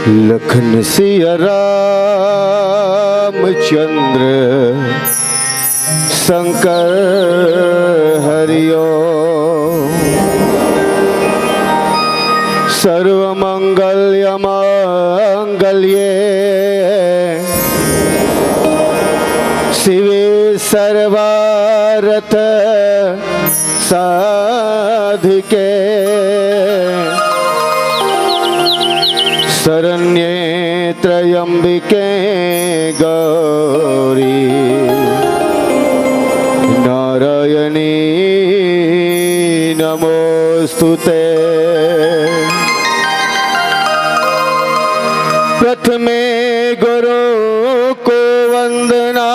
लखन सिया रामचंद्र शंकर हरिओ सर्वमंगल्यमांगल्ये शिवे सर्वार्थ साधिके शरण्ये त्र्यंबिके गौरी नारायणी नमोस्तुते। प्रथमे गुरु को वंदना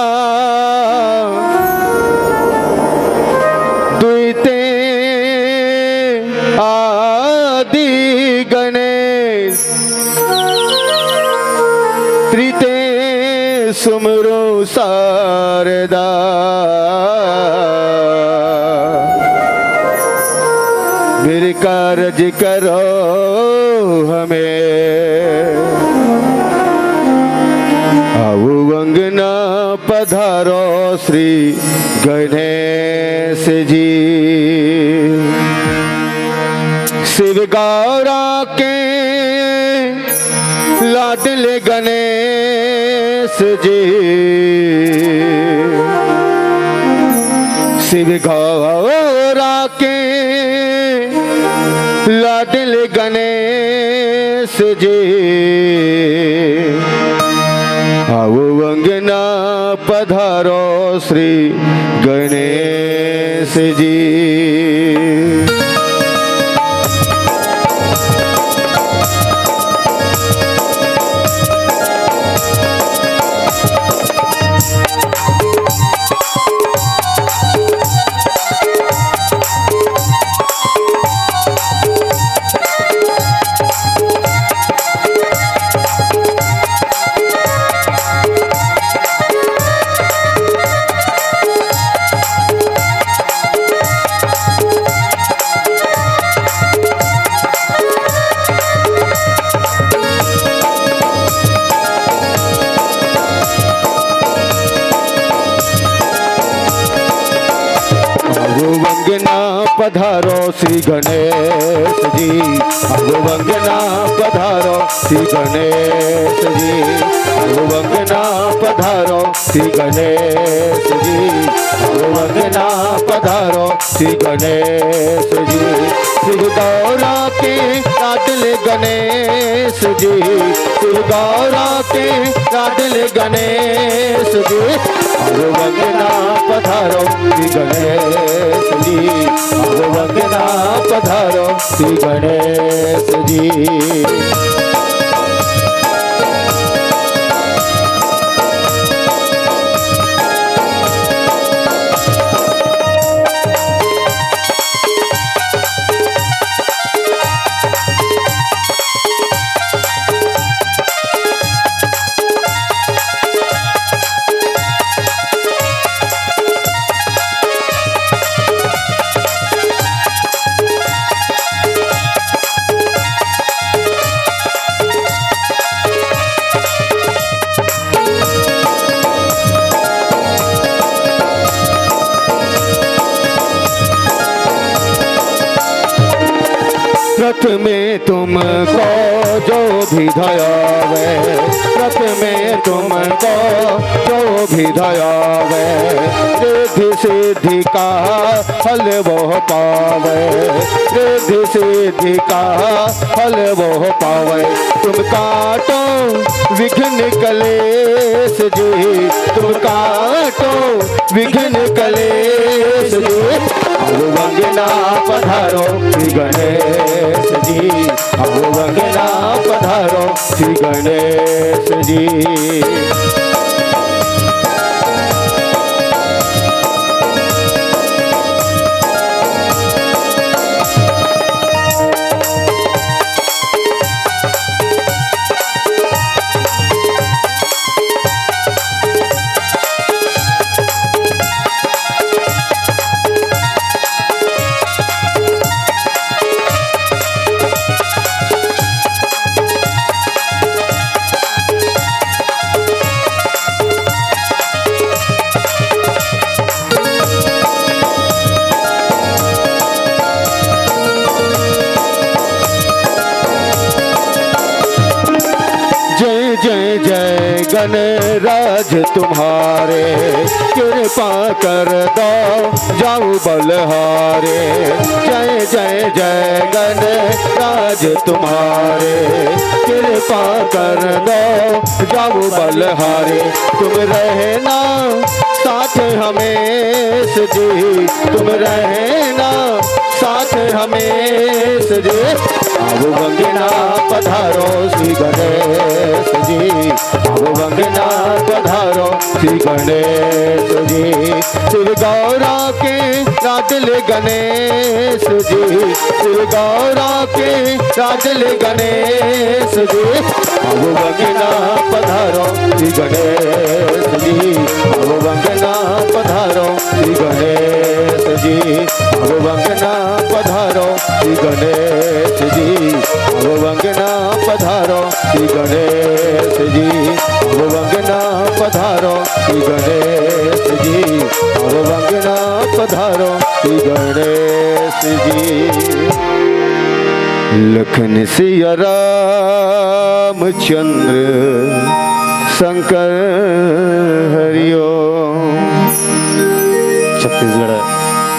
द्विते आदि गणेश त्रिते सुमरो शारदा मेरे कार्य करो हमें आओ अंगना पधारो श्री गणेश जी। शिव गौरा के लाडले गणेश जी शिव गौरा के लाडले गणेश जी आओ अंगना पधारो श्री गणेश जी। वंदना पधारो श्री गणेश जी वंदना पधारो श्री गणेश जी वंदना पधारो श्री गणेश जी वंदना पधारो श्री गणेश जी। शिव गौरा के लाडले गणेश जी शिव गौरा के लाडले गणेश जी वंदना पधारो श्री गणेश जी वंदना पधारो श्री गणेश जी। रथ में तुमको जो भी धयावे रथ में तुमको जो भी धयावे रिद्धि सिद्धि का फल वो पावे रिद्धि सिद्धि का फल वो पावे। तुम काटो विघ्न कलेश जी तुम काटो विघ्न कलेश जी वंदना पधारो श्री गणेश जी वंदना पधारो श्री गणेश जी। जय जय जय गणराज तुम्हारे, कृपा कर दो जाऊं बलहारे। जय जय जय गणराज तुम्हारे, कृपा कर दो जाऊं बलहारे। तुम रहना साथ हमेश जी, तुम रहना साथ हमेश जी। अब वंदना पधारो श्री गणेश जी, अब वंदना पधारो श्री गणेश जी। श्री गौरा के लाडल गणेश जी, श्री गौरा के लाडल गणेश जी। अब वंदना पधारो श्री गणेश जी, अब वंदना पधारो श्री गणेश जी, अब वंदना पधारो श्री गणेश जी, अब वंदना पधारो श्री गणेश जी, अब वंदना पधारो श्री गणेश जी, अब वंदना पधारो श्री गणेश जी। लखन सिया रामचंद्र शंकर हरिओ। छत्तीसगढ़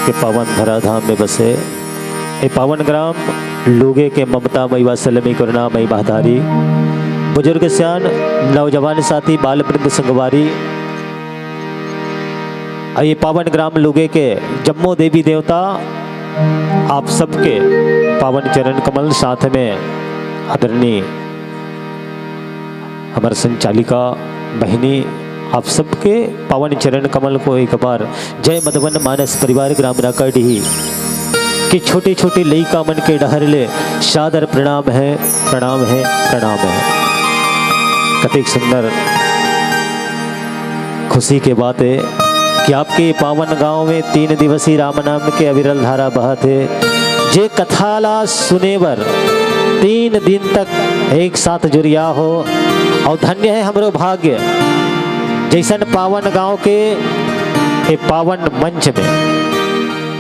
के पावन धराधाम में बसे ये पावन ग्राम लोगे के ममतामयी वात्सल्यमयी करुणामयी बहादारी, बुजुर्ग सियान नौजवान साथी बाल वृंद संगवारी, ये पावन ग्राम लोगे के जम्मो देवी देवता आप सबके पावन चरण कमल, साथ में आदरणीय हमारे संचालिका बहनी, आप सबके पावन चरण कमल को एक बार जय मधुबन मानस परिवार ग्राम राकाडी कि छोटे छोटे लइका मन के डहरले सादर प्रणाम है, प्रणाम है, प्रणाम है। कतिक सुंदर खुशी के बात है कि आपके पावन गांव में 3 दिवसीय राम नाम के अविरल धारा बहत है। जे कथाला सुनेवर 3 दिन तक एक साथ जुड़िया हो, और धन्य है हमरो भाग्य जैसन पावन गांव के ए पावन मंच में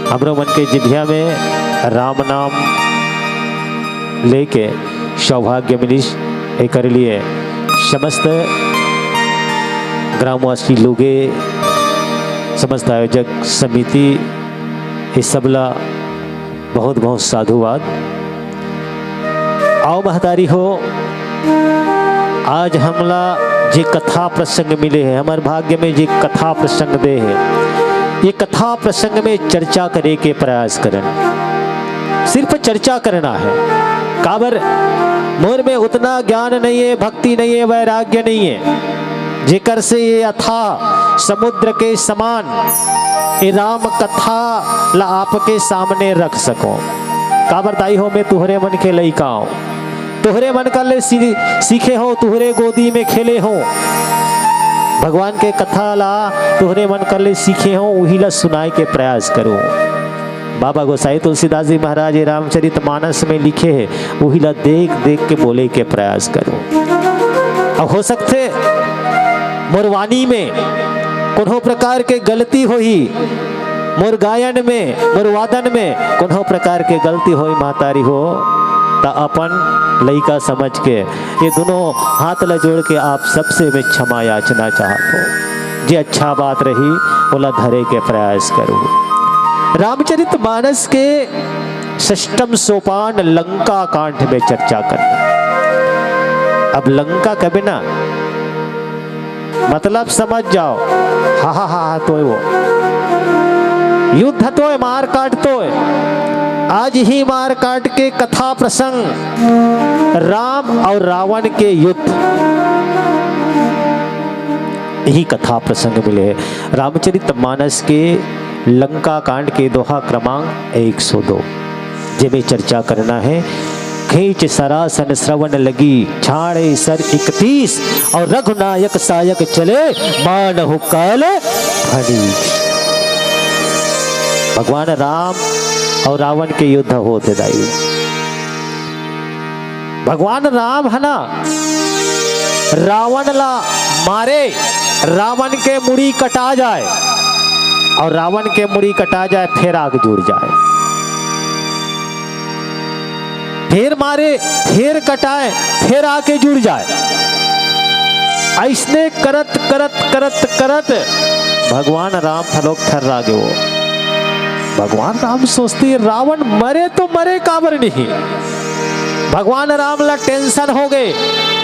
हमरो मन के जिभिया में राम नाम लेके सौभाग्य मिलिस। एक लिए समस्त ग्रामवासी लोगे, समस्त आयोजक समिति, इस सबला बहुत बहुत साधुवाद। आओ महतारी हो, आज हमला जे कथा प्रसंग मिले हैं, हमारे भाग्य में जे कथा प्रसंग दे है, ये कथा प्रसंग में चर्चा करे के प्रयास करन। सिर्फ चर्चा करना है, काबर मोर में उतना ज्ञान नहीं है, भक्ति नहीं है, वैराग्य नहीं है जेकर से ये अथाह समुद्र के समान ये राम कथा ला आपके सामने रख सको। काबर दाई हो, मैं तुहरे मन के लइका हूं, तुहरे मन कर ले सीखे हो, तुहरे गोदी में खेले हो, भगवान के कथा ला तुहरे मन कर ले सीखे हो, वही ला सुनाए के प्रयास करो। बाबा गोसाई तुलसीदास जी महाराज रामचरित मानस में लिखे है, वही ला देख देख के बोले के प्रयास करो। अब हो सकते मोर वाणी में कोनो प्रकार के गलती होई, मोर गायन में, मोर वादन में कोनो प्रकार के गलती होई महतारी हो, ता अपन लइका समझ के ये दोनों हाथ ला जोड़ के आप सबसे मैं क्षमा याचना चाहता हूँ। जे अच्छा बात रही बोला धरे के प्रयास करो। रामचरित मानस के 6ठम सोपान लंका कांड में चर्चा करना। अब लंका कभी ना मतलब समझ जाओ, हा हा हा तो वो युद्ध तो है, मार काट तो है। आज ही मार काट के कथा प्रसंग राम और रावण के युद्ध, यही कथा प्रसंग मिले है रामचरित मानस के लंका कांड के दोहा क्रमांक 102, जिसमें चर्चा करना है। खींच सरासन श्रवण लगी, छाड़े सर 31, और रघुनायक सायक चले, मानहु काल फनी। भगवान राम और रावण के युद्ध होते दाई। भगवान राम है ना, रावण ला मारे, रावण के मुड़ी कटा जाए, और रावण के मुड़ी कटा जाए फिर आग जुड़ जाए, फिर मारे, फिर कटाए, फिर आके जुड़ जाए। ऐसने करत करत करत करत भगवान राम थलोक थर्रा गए वो। भगवान राम सोचते रावण मरे तो मरे काबर नहीं। भगवान राम ला टेंशन हो गए,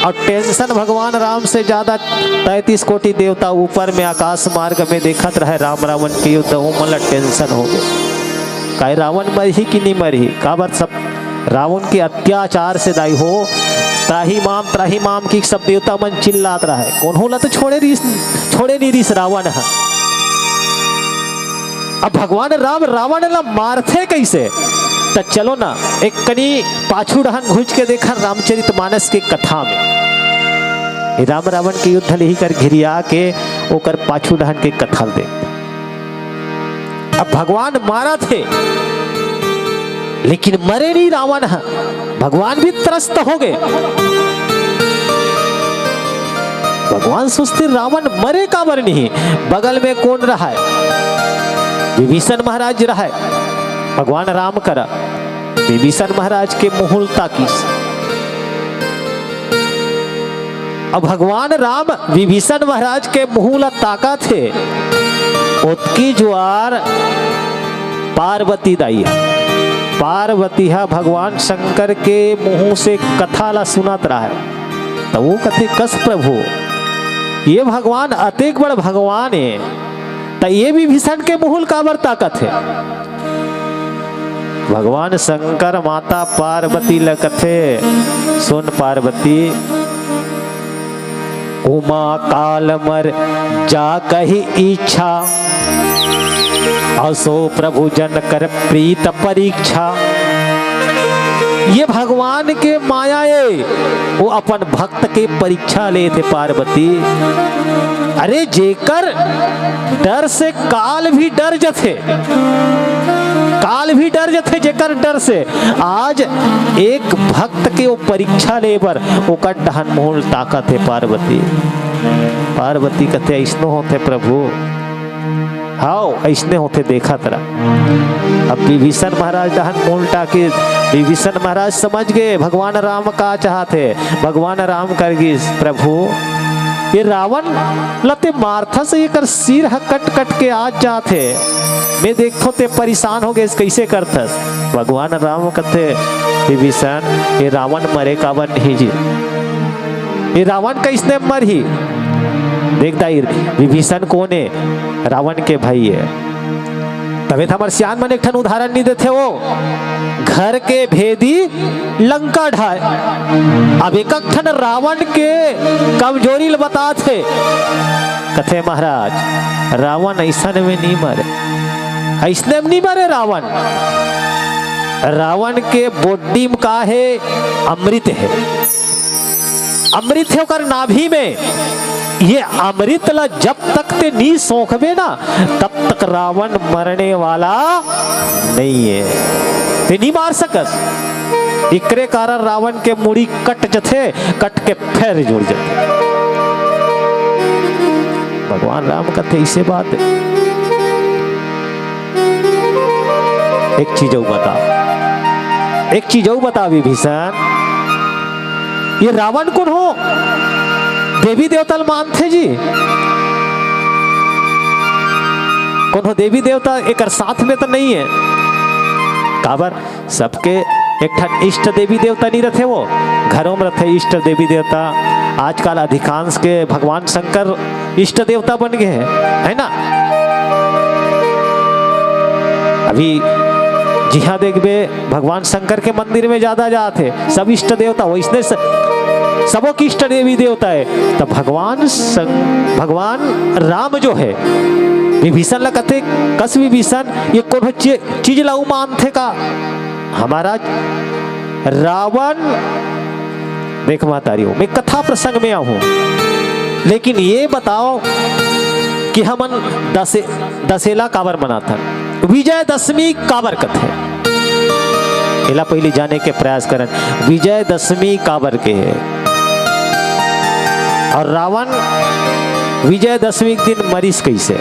और टेंशन भगवान राम से ज्यादा 33 कोटि देवता ऊपर में आकाश मार्ग में देखत रहे राम रावण के युद्ध, मतलब टेंशन हो गए कहे रावण मरही कि नहीं मरही। काबर सब रावण के अत्याचार से दाई हो, त्राही माम की सब देवता मन चिल्लात रहा है। कौन होला तो छोड़े नहीं रिस रावण है। अब भगवान राम रावण ला मारथे कैसे, तो चलो ना एक कनी पाछू डहन घुस के देखा रामचरितमानस के कथा में राम रावण के युद्ध ले कर घिरिया के ओकर पाछू डहन के कथा देख। अब भगवान मारा थे लेकिन मरे नहीं रावण है, भगवान भी त्रस्त हो गए। भगवान सोचते रावण मरे काबर नहीं। बगल में कौन रहा है, विभीषण महाराज रहा है। भगवान राम करा विभीषण महाराज के मुहुल ताकीस। अब भगवान राम विभीषण महाराज के मुहुल ताका थे। उत्की ज्वार पार्वती दाई है। पार्वती है भगवान शंकर के मुंह से कथा ला सुनात रहा है। तो वो कथे कस प्रभु ये भगवान अतेक बड़ भगवान है, तो ये विभीषण के मुहुल काबर ताकत है। भगवान शंकर माता पार्वती लकथे सुन पार्वती उमा काल मर जा कही इच्छा, असो प्रभु जन कर प्रीत परीक्षा। ये भगवान के माया है, वो अपन भक्त के परीक्षा ले थे पार्वती। अरे जेकर डर से काल भी डर जथे, काल भी डर जथे जेकर डर से। आज एक भक्त के वो परीक्षा ले पर ओकर डहन मोहल ताकत है पार्वती। पार्वती कहते ऐसनो होते प्रभु, हाओ ऐसने होते देखा तरा। अब विभीषण महाराज दहन मोल टाके, विभीषण महाराज समझ गए भगवान राम का चाहते। भगवान राम कर गए प्रभु ये रावण लते मारथा से ये कर सिर कट कट के आज जाते, मैं देखो ते परेशान हो गए कैसे करथस। भगवान राम कहते विभीषण ये रावण मरे कावन नहीं जी, ये रावण कैसने मर ही। देखता विभीषण कौन है, रावण के भाई है। तबे हमारे सियान मन एक ठन उदाहरण नहीं देते, वो घर के भेदी लंका ढाए। अब एक ठन रावण के कमजोरी बता थे, कथे महाराज रावण ऐसा में नहीं मरे, ऐसने में नहीं मरे रावण। रावण के बॉडी में का है, अमृत है। अमृत है ओकर नाभि में। ये अमृत ला जब तक ते नी सोखबे ना तब तक रावण मरने वाला नहीं है, ते नहीं मार सकस। इकरे कारण रावण के मुड़ी कट जथे, कट के फिर जुड़ जाते। भगवान राम कहते इसे बात है। एक चीज बता, एक चीज बता विभीषण, ये रावण कौन हो? देवी देवता मानते जी कौन हो? देवी देवता एक साथ में तो नहीं है। काबर सबके एक ठन इष्ट देवी देवता नहीं रहते, वो घरों में रहते इष्ट देवी देवता। आजकल अधिकांश के भगवान शंकर इष्ट देवता बन गए हैं, है ना। अभी जी हाँ देखबे भगवान शंकर के मंदिर में ज्यादा जाते, सब इष्ट देवता वो इसने सबों की इष्ट देवी देवता है। तो भगवान राम जो है विभीषण ला कहते कस विभीषण ये कौन चीज लाऊ मानते का हमारा रावण। देख मातारी हूं मैं कथा प्रसंग में आऊं, लेकिन ये बताओ कि हमन दशहरा काबर मनाता, विजयदशमी काबर कथे। एला पहले जाने के प्रयास करन विजयदशमी काबर के है, और रावण विजयदशमी के दिन मरीज कैसे।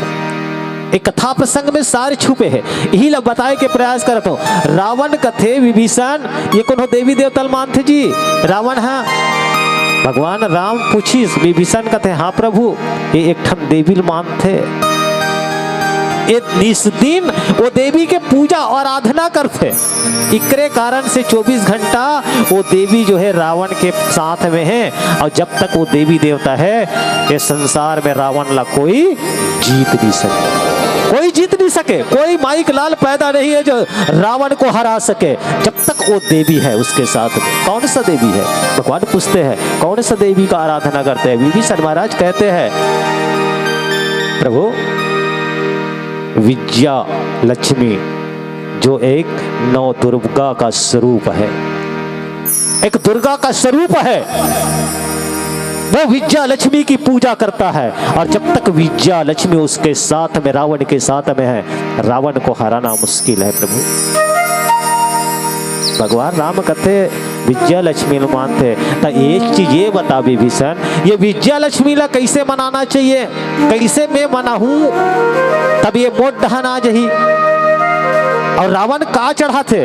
एक कथा प्रसंग में सारे छुपे हैं, यही लोग बताए के प्रयास करता हूँ। रावण कथे विभीषण ये कौन हो? देवी देवता मानते जी रावण है। भगवान राम पूछी विभीषण कहते हाँ प्रभु ये एक ठन देवी मान थे, इस दिन वो देवी के पूजा और आराधना करते, इकरे कारण से 24 घंटा वो देवी जो है रावण के साथ में है। और जब तक वो देवी देवता है ये संसार में रावण ला कोई जीत नहीं सके, कोई जीत नहीं सके, कोई माइक लाल पैदा नहीं है जो रावण को हरा सके जब तक वो देवी है उसके साथ में। कौन सा देवी है? भगवान पूछते हैं कौन सा देवी का आराधना करते हैं? विभीषण महाराज कहते हैं प्रभु विद्या लक्ष्मी जो एक नौ दुर्गा का स्वरूप है, एक दुर्गा का स्वरूप है, वो विद्या लक्ष्मी की पूजा करता है। और जब तक विद्या लक्ष्मी उसके साथ में रावण के साथ में है रावण को हराना मुश्किल है प्रभु। भगवान राम कहते विद्या लक्ष्मी मानते। तो एक चीज ये बता विभीषण, ये विद्या लक्ष्मी ला कैसे मनाना चाहिए, कैसे मैं मनाहूं तब ये मोट दहन आ जही। और रावण का चढ़ा थे?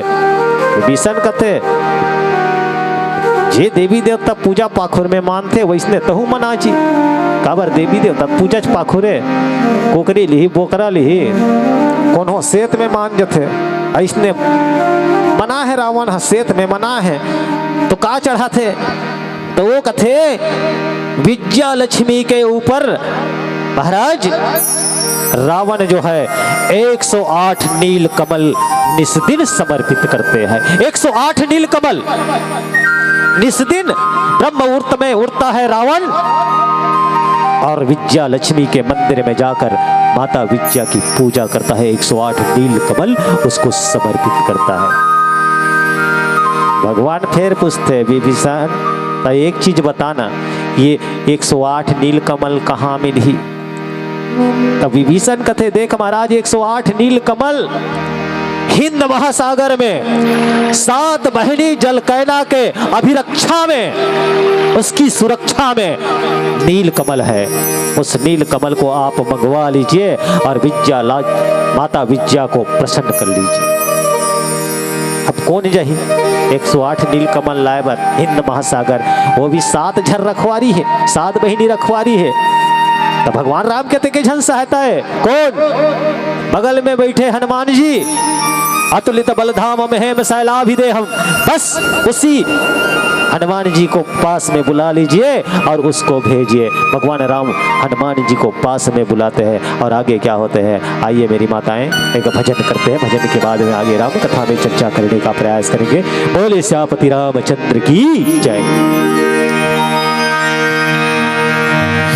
विभीषण कहते जे देवी देवता पूजा पाखुर में मानते वैसने तहु मना जी। काबर देवी देवता पूजा पाखुरे कोकरी लिही बोकरा लिही कोनो सेत में मान जथे, ऐसने मना है रावण हसेत में मना है। तो का चढ़ा थे? तो वो कथे विद्या लक्ष्मी के ऊपर महाराज रावण जो है 108 नील कमल निस्दिन समर्पित करते हैं। 108 नील कमल निस्दिन ब्रह्म मुहूर्त में उड़ता है रावण और विद्या लक्ष्मी के मंदिर में जाकर माता विद्या की पूजा करता है। 108 नील कमल उसको समर्पित करता है। भगवान फिर पूछते विभीषण तो एक चीज बताना, ये 108 नील कमल कहाँ मिली? तब विभीषण कहते देख महाराज 108 नील कमल हिंद महासागर में 7 बहिनी जलकैना के अभिरक्षा में उसकी सुरक्षा में नील कमल है। उस नील कमल को आप मंगवा लीजिए और विद्या माता विद्या को प्रसन्न कर लीजिए। अब कौन जही 108 नील कमल लाएबर हिंद महासागर, वो भी 7 झर रखवारी है, 7 बहिनी रखवारी है। तो भगवान राम कहते कि झन सहायता है कौन? बगल में बैठे हनुमान जी अतुलित बलधाम महेम शैलाभिदेहम, बस उसी हनुमान जी को पास में बुला लीजिए और उसको भेजिए। भगवान राम हनुमान जी को पास में बुलाते हैं और आगे क्या होते हैं आइए मेरी माताएं एक भजन करते हैं। भजन के बाद में आगे राम कथा में चर्चा करने का प्रयास करेंगे। बोले श्यामपति रामचंद्र की जय।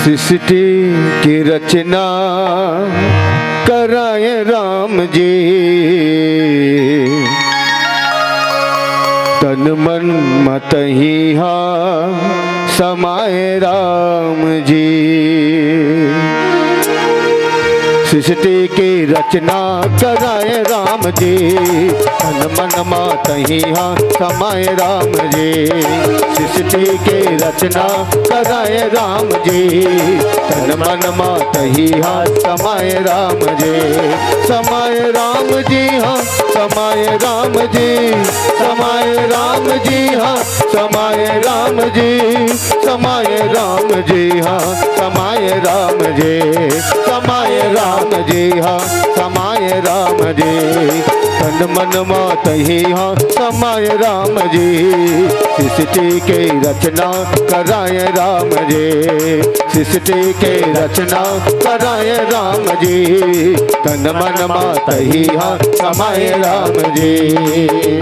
सृष्टि की रचना कराए राम जी, तन मन मत ही समाए राम जी। सृष्टि की रचना कराए राम जी, तन मन मत ही समाए राम जी। सृष्टि की रचना कराए राम जी, तन मन मत ही समाए राम जी। समाए राम जी हाँ समाए राम जी, समाए राम जी हाँ समाए राम जी, समाए राम जी हाँ समाए राम जी, समाए राम जी हाँ समाए राम जी। तन मन मत ही हाँ समाए राम जी। सृष्टि के रचना कराए राम जी, सृष्टि के रचना कराए राम जी। तन मन मत ही हाँ समाए राम जी।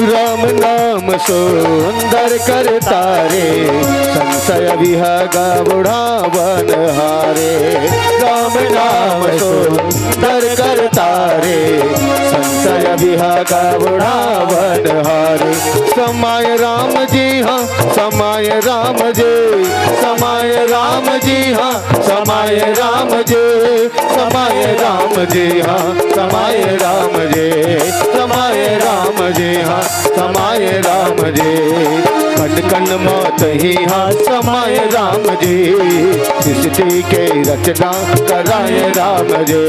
राम नाम सुंदर करता रे, संशय विहग बुढ़ावन हारे। राम नाम सुंदर करता रे, संशय विहगा उड़ावन हारे। समाय राम जी हाँ समाय राम जी, समाय राम जी हाँ समाय राम जी, समाय राम जी हाँ समाय राम जी, समाय राम जी हाँ समाय राम जी। कन कन मौत ही हाँ समाय राम जी, सृष्टि के रचना कराए राम जी,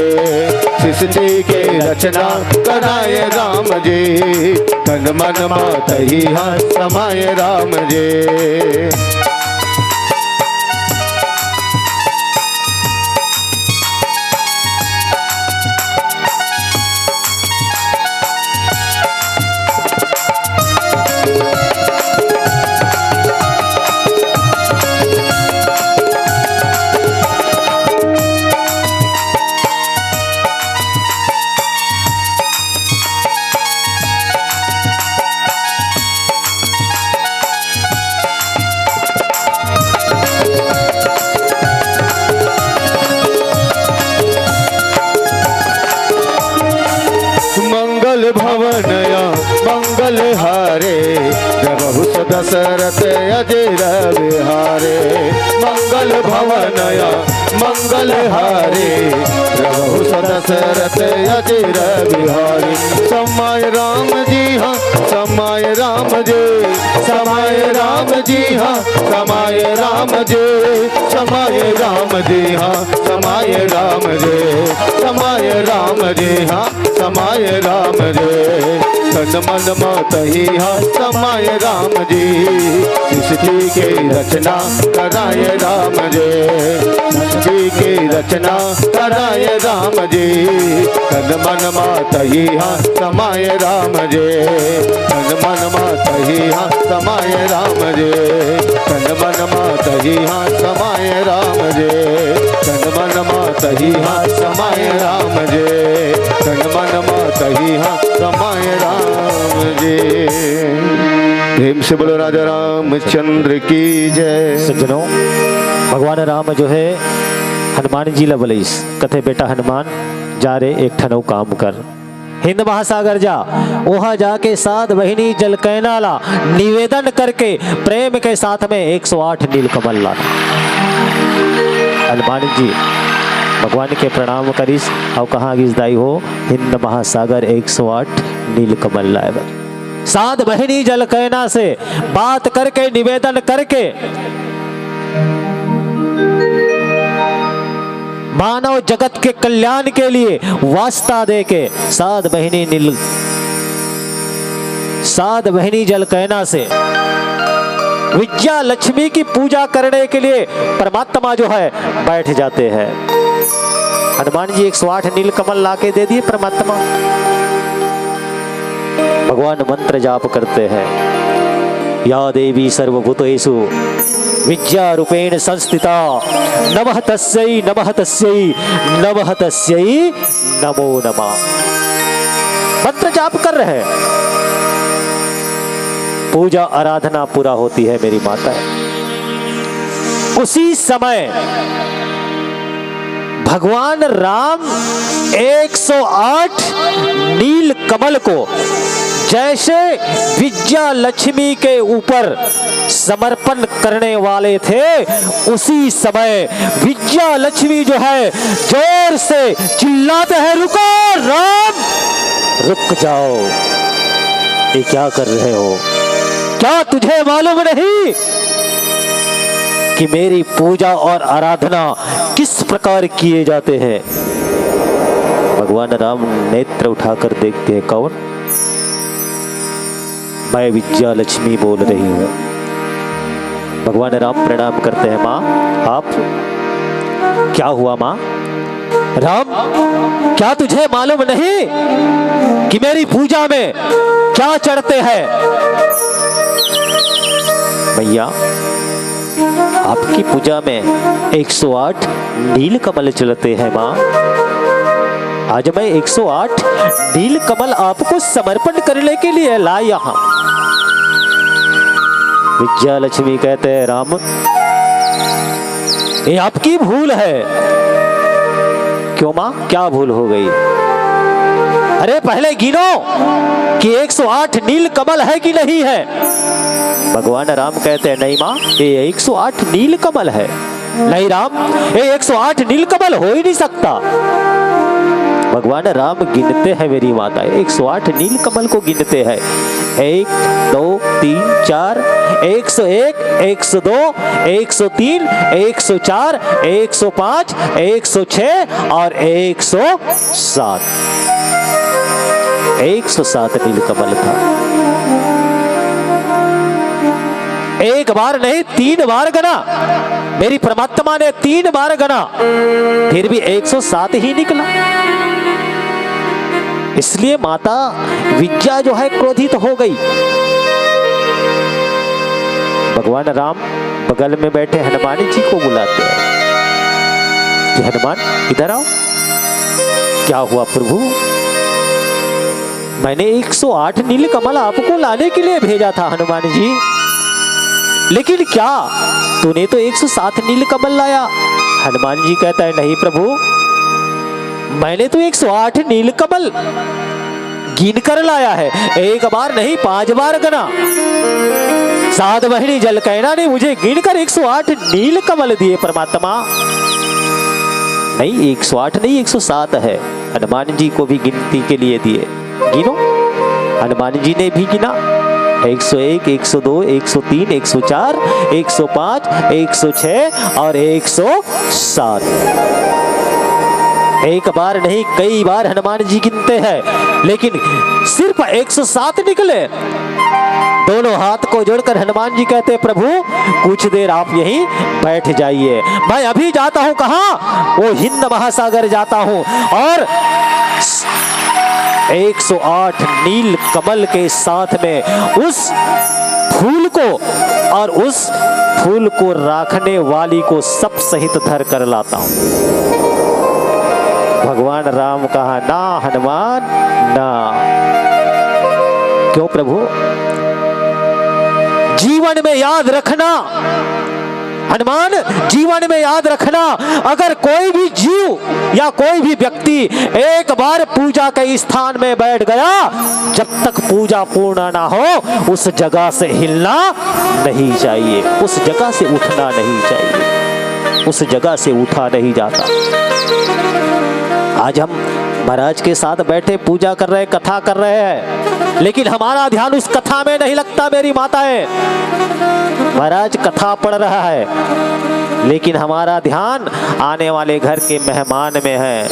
सृष्टि के रचना कराए राम जी। तन मन मौत ही हाँ समाय राम जी। मंगल भवनया मंगल हारे, प्रभु दशरथ अजर विहारे। मंगल भवनया मंगल हारे, प्रभु दशरथ अजर विहारे। समय राम जी हाँ समय राम जी, समय राम जी हाँ समय राम जी, समय राम जी हाँ समय राम जी, समय राम जी हाँ समाय राम जी। तन मन मौत ही हाँ समाय राम जी, सृष्टि के रचना कराए राम जी, सृष्टि के रचना कराए राम जी। तन मन मौत ही हाँ समाय राम जी, तन मन मौत ही हाँ समाय राम जी, तन मन मौत ही हाँ समाय राम जी, तन मन मौत ही हाँ समाय राम जी, तन मन मौत ही हाँ समाय राम जी। प्रेम से बोलो राजा रामचंद्र की जय। सज्जनों, भगवान राम जो है हनुमान जी लबलीस कथे बेटा हनुमान जा रे एक ठनौ काम कर, हिंद महासागर जा, वहां जाके 7 बहिनी जल कैनाला निवेदन करके प्रेम के साथ में 108 नीलकमल लाना। हनुमान जी भगवान के प्रणाम करीस और कहाँ गिजदाई हो, हिंद महासागर 108 नीलकमल लाए। 7 बहिनी जल कैना से बात करके निवेदन करके मानव जगत के कल्याण के लिए वास्ता दे के 7 बहिनी जल कैना से विद्या लक्ष्मी की पूजा करने के लिए परमात्मा जो है बैठ जाते हैं। हनुमान जी 108 नीलकमल लाके दे दिए परमात्मा। भगवान मंत्र जाप करते हैं, या देवी सर्वभूतेषु विद्या रूपेण संस्थिता, नमः तस्यै नमः तस्यै नमः तस्यै नमो नमः। मंत्र जाप कर रहे हैं, पूजा आराधना पूरा होती है मेरी माता। उसी समय भगवान राम 108 नील कमल को जैसे विद्या लक्ष्मी के ऊपर समर्पण करने वाले थे, उसी समय विद्या लक्ष्मी जो है जोर से चिल्लाते हैं, रुको राम, रुक जाओ, ये क्या कर रहे हो? क्या तुझे मालूम नहीं कि मेरी पूजा और आराधना किस प्रकार किए जाते हैं? भगवान राम नेत्र उठाकर देखते हैं, कौन? मैं विद्या लक्ष्मी बोल रही हूं। भगवान राम प्रणाम करते हैं, माँ आप? क्या हुआ माँ? राम, क्या तुझे मालूम नहीं कि मेरी पूजा में क्या चढ़ते हैं? भैया, आपकी पूजा में 108 नील कमल चलते हैं माँ। आज मैं 108 नील कमल आपको समर्पण करने के लिए लाई यहाँ। विद्या लक्ष्मी कहते हैं, राम ये आपकी भूल है, क्यों माँ, क्या भूल हो गई? अरे पहले गिनो कि 108 नील कमल है कि नहीं है। भगवान राम कहते हैं नहीं माँ, ये 108 नील कमल है। नहीं राम, ये 108 नील कमल हो ही नहीं सकता। भगवान राम गिनते हैं मेरी माता, 108 नील कमल को गिनते हैं। 1 2 3 4, 101, 102, 103, 104, 105, 106 और 107। 107 नील कमल था। एक बार नहीं 3 बार गना, मेरी परमात्मा ने 3 बार गना, फिर भी 107 ही निकला। इसलिए माता विद्या जो है क्रोधित हो गई। भगवान राम बगल में बैठे हनुमान जी को बुलाते हैं कि हनुमान इधर आओ। क्या हुआ प्रभु? मैंने 108 नील कमल आपको लाने के लिए भेजा था हनुमान जी, लेकिन क्या तूने तो 107 नील कमल लाया? हनुमान जी कहता है नहीं प्रभु, मैंने तो 108 नील कमल गिन कर लाया है। एक बार नहीं 5 बार गना। 7 महीने जलकैना ने मुझे गिनकर 108 नील कमल दिए परमात्मा। नहीं 108 नहीं 107 है। हनुमान जी को भी गिनती के लिए दिए, गिनो। हनुमान जी ने भी गिना 101, 102, 103, 104, 105, 106 और 107। एक बार नहीं कई बार हनुमान जी गिनते हैं, लेकिन सिर्फ 107 निकले। दोनों हाथ को जोड़कर हनुमान जी कहते प्रभु कुछ देर आप यहीं बैठ जाइए, मैं अभी जाता हूं। कहां? वो हिंद महासागर जाता हूं और 108 नील कमल के साथ में उस फूल को और उस फूल को राखने वाली को सब सहित धर कर लाता हूं। भगवान राम कहा ना हनुमान ना। क्यों प्रभु? जीवन में याद रखना हनुमान, जीवन में याद रखना, अगर कोई भी जीव या कोई भी व्यक्ति एक बार पूजा के स्थान में बैठ गया, जब तक पूजा पूर्ण ना हो उस जगह से हिलना नहीं चाहिए, उस जगह से उठना नहीं चाहिए, उस जगह से उठा नहीं जाता। आज हम महाराज के साथ बैठे पूजा कर रहे, कथा कर रहे हैं, लेकिन हमारा ध्यान उस कथा में नहीं लगता मेरी माताएं। महाराज कथा पढ़ रहा है, लेकिन हमारा ध्यान आने वाले घर के मेहमान में है।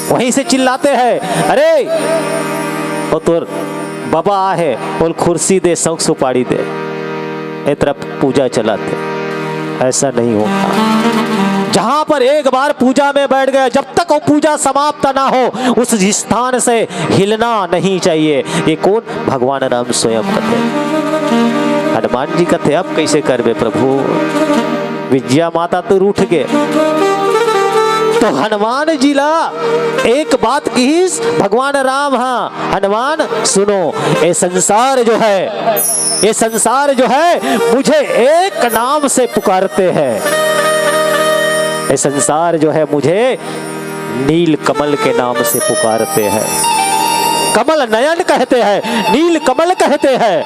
वहीं से चिल्लाते हैं अरे वो तो बाबा है, बोल कुर्सी दे, शौक सुपारी दे, एक तरफ पूजा चलाते। ऐसा नहीं होता। जहां पर एक बार पूजा में बैठ गए, जब तक वो पूजा समाप्त ना हो उस स्थान से हिलना नहीं चाहिए। ये कौन? भगवान राम स्वयं कहते। हनुमान जी कहते अब कैसे करबे प्रभु? विद्या माता तो रूठ गए। तो हनुमान जी ला एक बात की भगवान राम, हाँ हनुमान सुनो, ये संसार जो है, ये संसार जो है मुझे एक नाम से पुकारते हैं। ये संसार जो है मुझे नील कमल के नाम से पुकारते हैं। कमल नयन कहते हैं, नील कमल कहते हैं।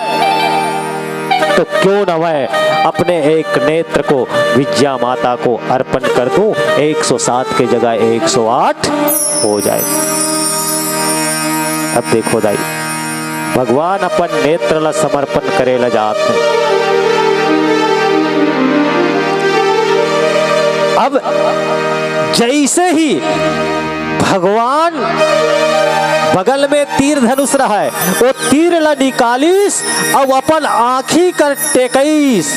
तो क्यों न मैं अपने एक नेत्र को विद्या माता को अर्पण कर दूं, 107 के जगह 108 हो जाए। अब देखो दाई, भगवान अपन नेत्र ला समर्पण करे ला जात है। अब जैसे ही भगवान बगल में तीर धनुष रहा है, वो तीर ला निकालीस और अपन आँखी कर टेकईस,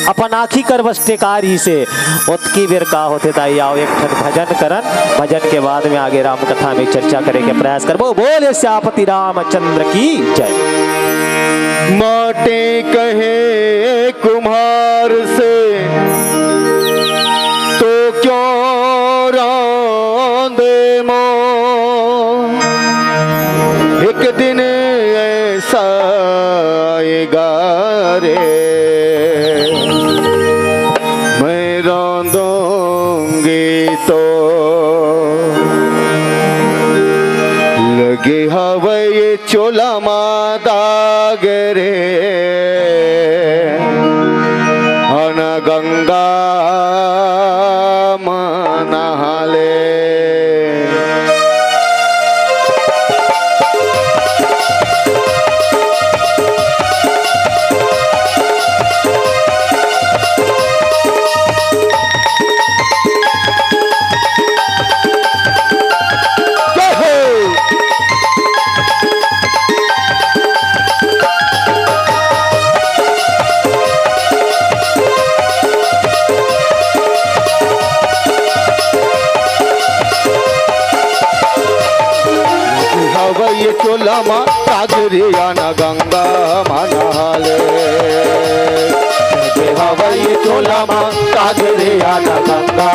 अपन आँखी कर बस टेकारी से। उतकी बेर का होते दाई आओ एक ठन भजन करन, भजन के बाद में आगे राम कथा में चर्चा करे के प्रयास करबो। बोले श्यापति रामचंद्र की जय। माटे कहे कुम्हार से तो क्यों रांदे मो, एक दिन ऐसा आएगा रे, मैं रांदूंगी तो चोला दाग रे अन गंगा नहाले। ये चोला ताजरिया न गंगा नहाले। ये चोला ताजरिया न गंगा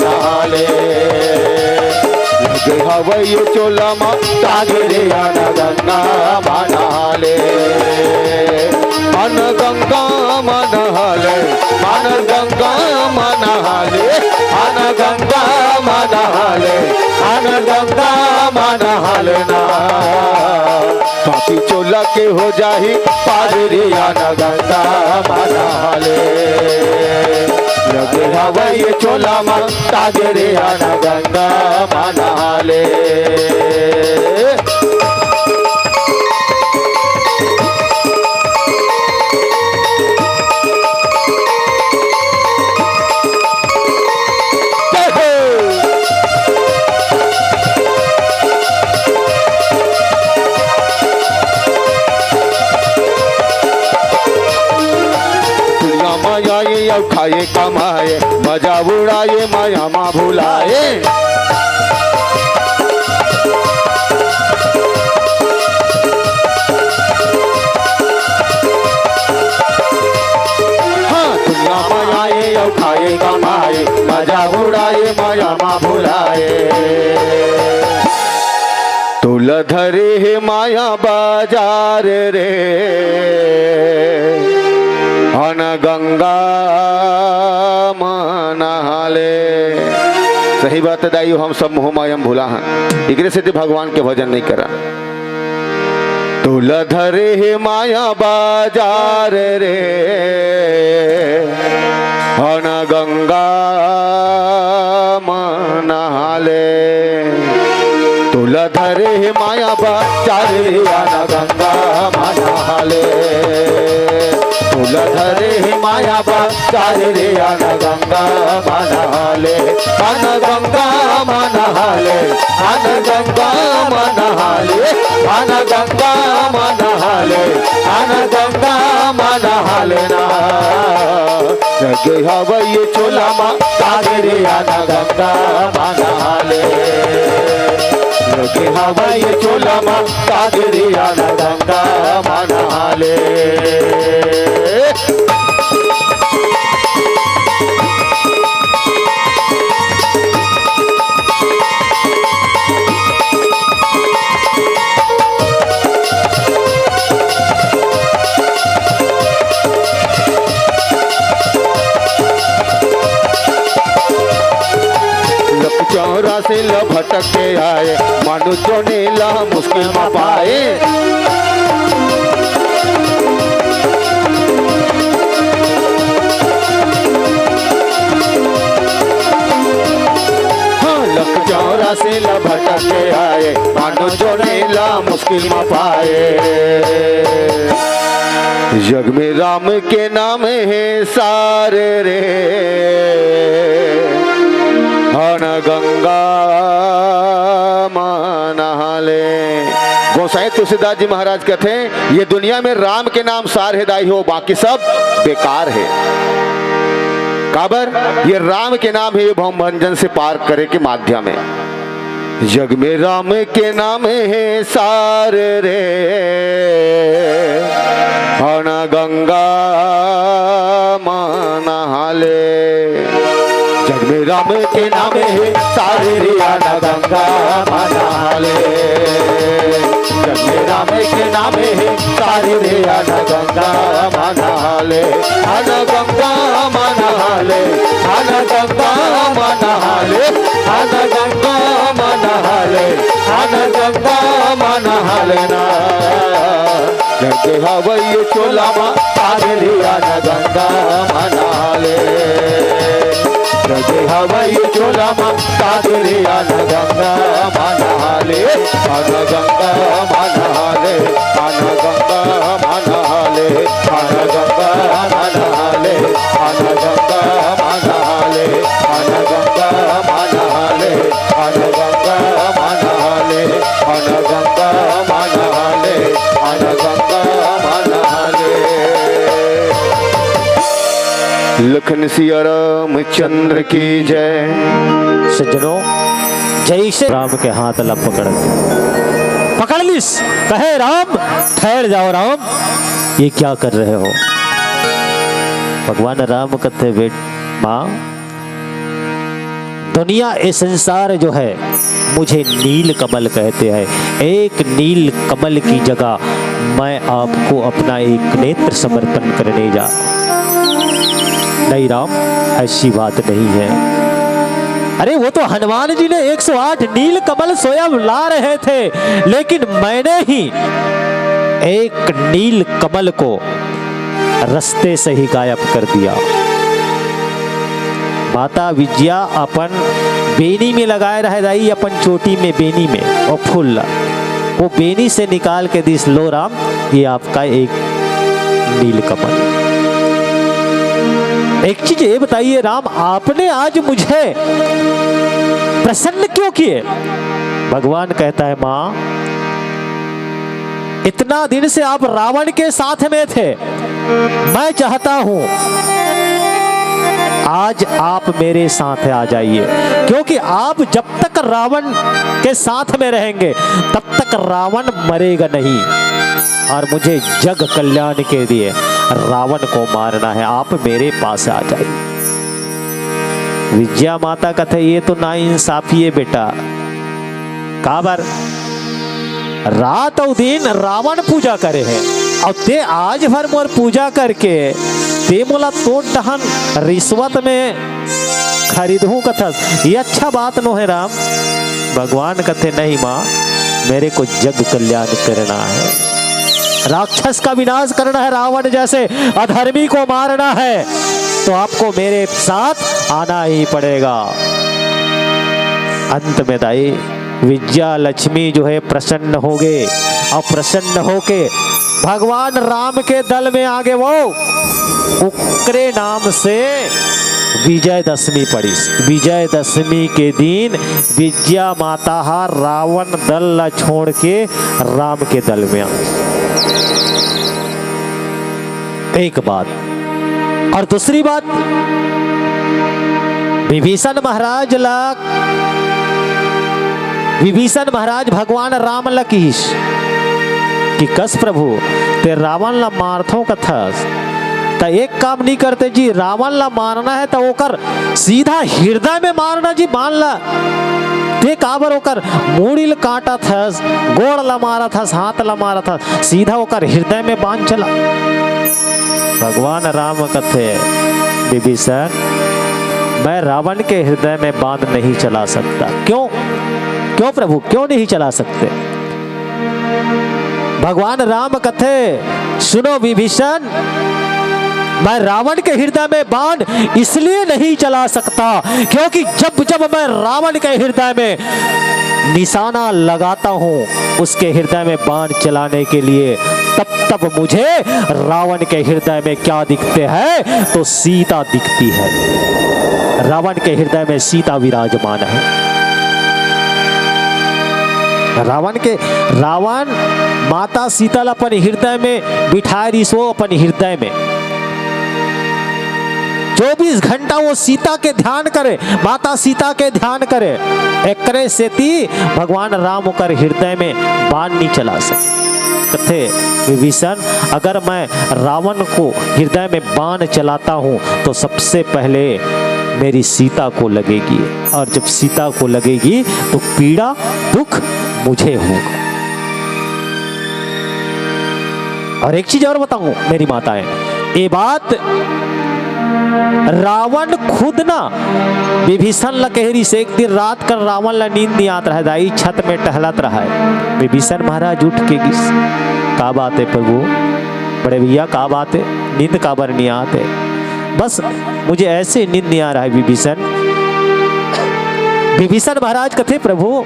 नहाले। ये चोला ताजरिया न गंगा नहाले। मन गंगा नहाले मन गंगा नहाले मन गंगा नहाले मन गंगा नहाले ना। पापी चोला के हो जाही पादरिया न गंगा नहाले। लगे हवा ये चोला ताजरिया न गंगा नहाले। खाए कमाए मजा उड़ाए माया माँ भुलाए। हाँ दुनिया मायाए और खाए कमाए मजा उड़ाए माया माँ भुलाए। तुल धरे है माया बाजार रे अन गंगा नहाले। सही बात है दाइयो, हम सब मोह माया भूला हैं, इकरे से भगवान के भजन नहीं करा। तुल धरे है माया बाजार रे अन गंगा नहाले। तुल धरे है माया बाजार रे अन गंगा नहाले। तुल धरे ही माया बाजार रे अन गंगा नहाले। अन गंगा नहाले अन गंगा नहाले अन गंगा नहाले अन गंगा नहाले ना। जगे हवा ये चोला ताजरे अन गंगा नहाले। जगे हवा ये चोला ताजरे अन गंगा नहाले। चौरा से लभटक के आए मनुष्यों ने ला मुश्किल में पाए। हाँ लक चौरा से लभटक के आए मनुष्यों ने ला मुश्किल में पाए। जग में राम के नाम है सारे रे अन गंगा नहाले। गोसाई तुलसीदास जी महाराज कहते हैं ये दुनिया में राम के नाम सार है दाई हो, बाकी सब बेकार है। काबर ये राम के नाम है, ये भव बंधन से पार करे के माध्यम है। जग में राम के नाम है सार रे अन गंगा नहाले। जग में राम के नाम है सारे रे अन गंगा नहाले। जग में राम के नाम है सारे रे अन गंगा नहाले। अन गंगा नहाले अन गंगा नहाले अन गंगा नहाले अन गंगा नहाले ना। जग हवई चोला मा तागलिया न गंगा मनाले जग हवई चोला मा तागलिया न गंगा मनाले अन गंगा मनाले अन गंगा मनाले अन गंगा मनाले अन गंगा मनाले अन गंगा मनाले अन गंगा मनाले अन गंगा मनाले अन गंगा मनाले। लखन सिया रामचंद्र की जय। सज्जनों, जैसे राम के हाथ ला पकड़ लिस, कहे राम ठहर जाओ राम, ये क्या कर रहे हो? भगवान राम कहते बेट माँ, दुनिया ये संसार जो है मुझे नील कमल कहते हैं। एक नील कमल की जगह मैं आपको अपना एक नेत्र समर्पण करने जा। नहीं राम, ऐसी बात नहीं है। अरे वो तो हनुमान जी ने 108 नील कमल स्वयं ला रहे थे, लेकिन मैंने ही एक नील कमल को रास्ते से ही गायब कर दिया। माता विजया अपन बेनी में लगाए रह जाई, अपन चोटी में बेनी में, और फूल वो बेनी से निकाल के दिस, लो राम ये आपका एक नील कमल। एक चीज ये बताइए राम, आपने आज मुझे प्रसन्न क्यों किए? भगवान कहता है मां, इतना दिन से आप रावण के साथ में थे, मैं चाहता हूं आज आप मेरे साथ आ जाइए, क्योंकि आप जब तक रावण के साथ में रहेंगे तब तक रावण मरेगा नहीं, और मुझे जग कल्याण के लिए रावण को मारना है। आप मेरे पास आ जाइए। विजया माता कहते ये तो ना इंसाफी है बेटा। काबर रात और दिन रावण पूजा करे है, और ते आज भर मोर पूजा करके ते मोला तो टहन रिश्वत में खरीदूं कथस, ये अच्छा बात नो है राम। भगवान कहते नहीं माँ, मेरे को जग कल्याण करना है, राक्षस का विनाश करना है, रावण जैसे अधर्मी को मारना है, तो आपको मेरे साथ आना ही पड़ेगा। अंत में दाई विजया लक्ष्मी जो है प्रसन्न हो गए, और प्रसन्न होके भगवान राम के दल में आगे वो उक्रे नाम से विजयदशमी पड़ी। विजयदशमी के दिन विजया माता रावण दल छोड़ के राम के दल में आ। एक बात, और दूसरी बात, विभीषण महाराज भगवान राम लकीश कि कस प्रभु ते रावण ला मारथो कथस, तो एक काम नहीं करते जी, रावण ला मारना है तो ओकर सीधा हृदय में मारना जी, मान ला ते काबर ओकर मूड़िल काटा थस, गोड़ ला मारा थस, हाथ ला मारा था, सीधा ओकर हृदय में बांध चला। भगवान राम कथे विभीषण, मैं रावण के हृदय में बांध नहीं चला सकता। क्यों क्यों प्रभु, क्यों नहीं चला सकते? भगवान राम कथे सुनो विभीषण, मैं रावण के हृदय में बाण इसलिए नहीं चला सकता क्योंकि जब जब मैं रावण के हृदय में निशाना लगाता हूं उसके हृदय में बाण चलाने के लिए, तब तब मुझे रावण के हृदय में क्या दिखते हैं? तो सीता दिखती है। रावण के हृदय में सीता विराजमान है। रावण माता सीता अपन हृदय में बिठाए रही, सो अपन हृदय में 24 घंटा वो सीता के ध्यान करे, माता सीता के ध्यान करे। एकरे सेती भगवान राम कर हृदय में बाण नहीं चला सके। कथे विभीषण, अगर मैं रावण को हृदय में बाण चलाता हूं तो सबसे पहले मेरी सीता को लगेगी, और जब सीता को लगेगी तो पीड़ा दुख मुझे होगा। और एक चीज और बताऊं मेरी माताएं, ये बात रावण खुद ना विभीषण लकहरी से एक दिन रात कर रावण ला नींद नहीं आता रहा, दाई छत में टहलत रहा है। विभीषण महाराज उठ के का बात है प्रभु, बड़े भैया का बात है, नींद का बर नहीं आते, बस मुझे ऐसे नींद नहीं आ रहा है। विभीषण महाराज कहते प्रभु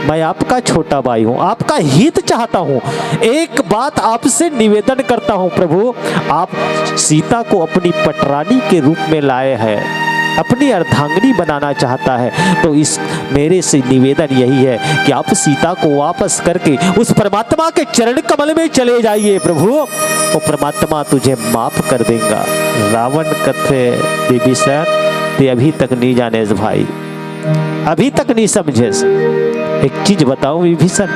मैं आपका छोटा भाई हूं, आपका हित चाहता हूं, एक बात आपसे निवेदन करता हूं प्रभु, आप सीता को अपनी पटरानी के रूप में लाए हैं, अपनी अर्धांगिनी बनाना चाहता है, तो इस मेरे से निवेदन यही है कि आप सीता को वापस करके उस परमात्मा के चरण कमल में चले जाइए प्रभु, वो परमात्मा तुझे माफ कर देगा। रावण कथे विभीषण ते अभी तक नहीं जाने भाई, अभी तक नहीं समझे। एक चीज बताओ विभीषण,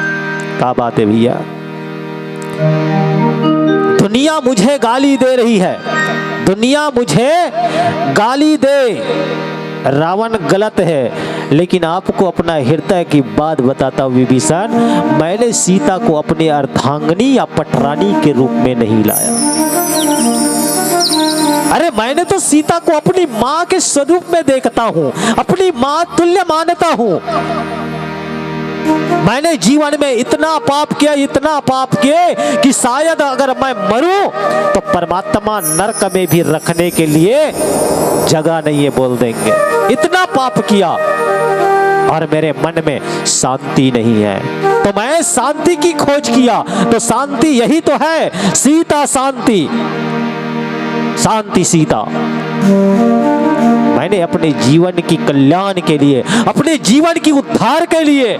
क्या बात है भैया, दुनिया मुझे गाली दे रही है, दुनिया मुझे गाली दे, रावण गलत है, लेकिन आपको अपना हृदय की बात बताता हूं विभीषण, मैंने सीता को अपनी अर्धांगिनी या पटरानी के रूप में नहीं लाया। अरे मैंने तो सीता को अपनी मां के स्वरूप में देखता हूं, अपनी मां तुल्य मानता हूं। मैंने जीवन में इतना पाप किया, इतना पाप किए कि शायद अगर मैं मरूं तो परमात्मा नरक में भी रखने के लिए जगह नहीं है बोल देंगे, इतना पाप किया और मेरे मन में शांति नहीं है। तो मैं शांति की खोज किया, तो शांति यही तो है, सीता शांति, शांति सीता। मैंने अपने जीवन की कल्याण के लिए, अपने जीवन की उद्धार के लिए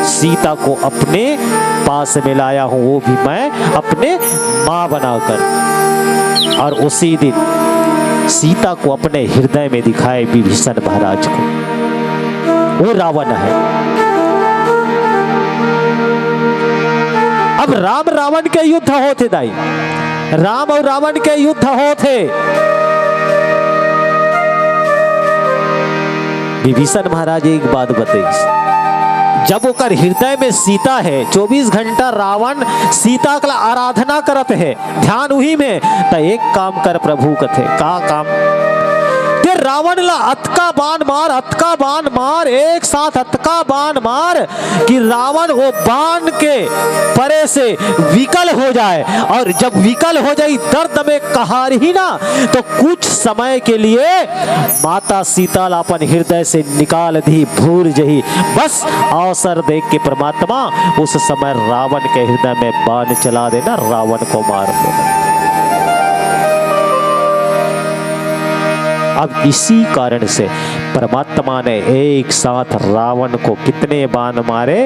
सीता को अपने पास में लाया हूं, वो भी मैं अपने मां बनाकर। और उसी दिन सीता को अपने हृदय में दिखाए विभीषण महाराज को, वो रावण है। अब राम रावण के युद्ध होते दाई, राम और रावण के युद्ध होते। विभीषण महाराज एक बात बताई, जब ओकर हृदय में सीता है, 24 घंटा रावण सीता का आराधना करत है, ध्यान उही में, तो एक काम कर प्रभु कथे, का काम ते रावण ला अतका बाण मार, अतका बाण मार, एक साथ अतका बाण मार कि रावण वो बाण के परे से विकल हो जाए, और जब विकल हो जाए दर्द में कहार ही ना, तो कुछ समय के लिए माता सीता अपन हृदय से निकाल दी भूल जही, बस अवसर देख के परमात्मा उस समय रावण के हृदय में बाण चला देना, रावण को मार देना। अब इसी कारण से परमात्मा ने एक साथ रावण को कितने बाण मारे,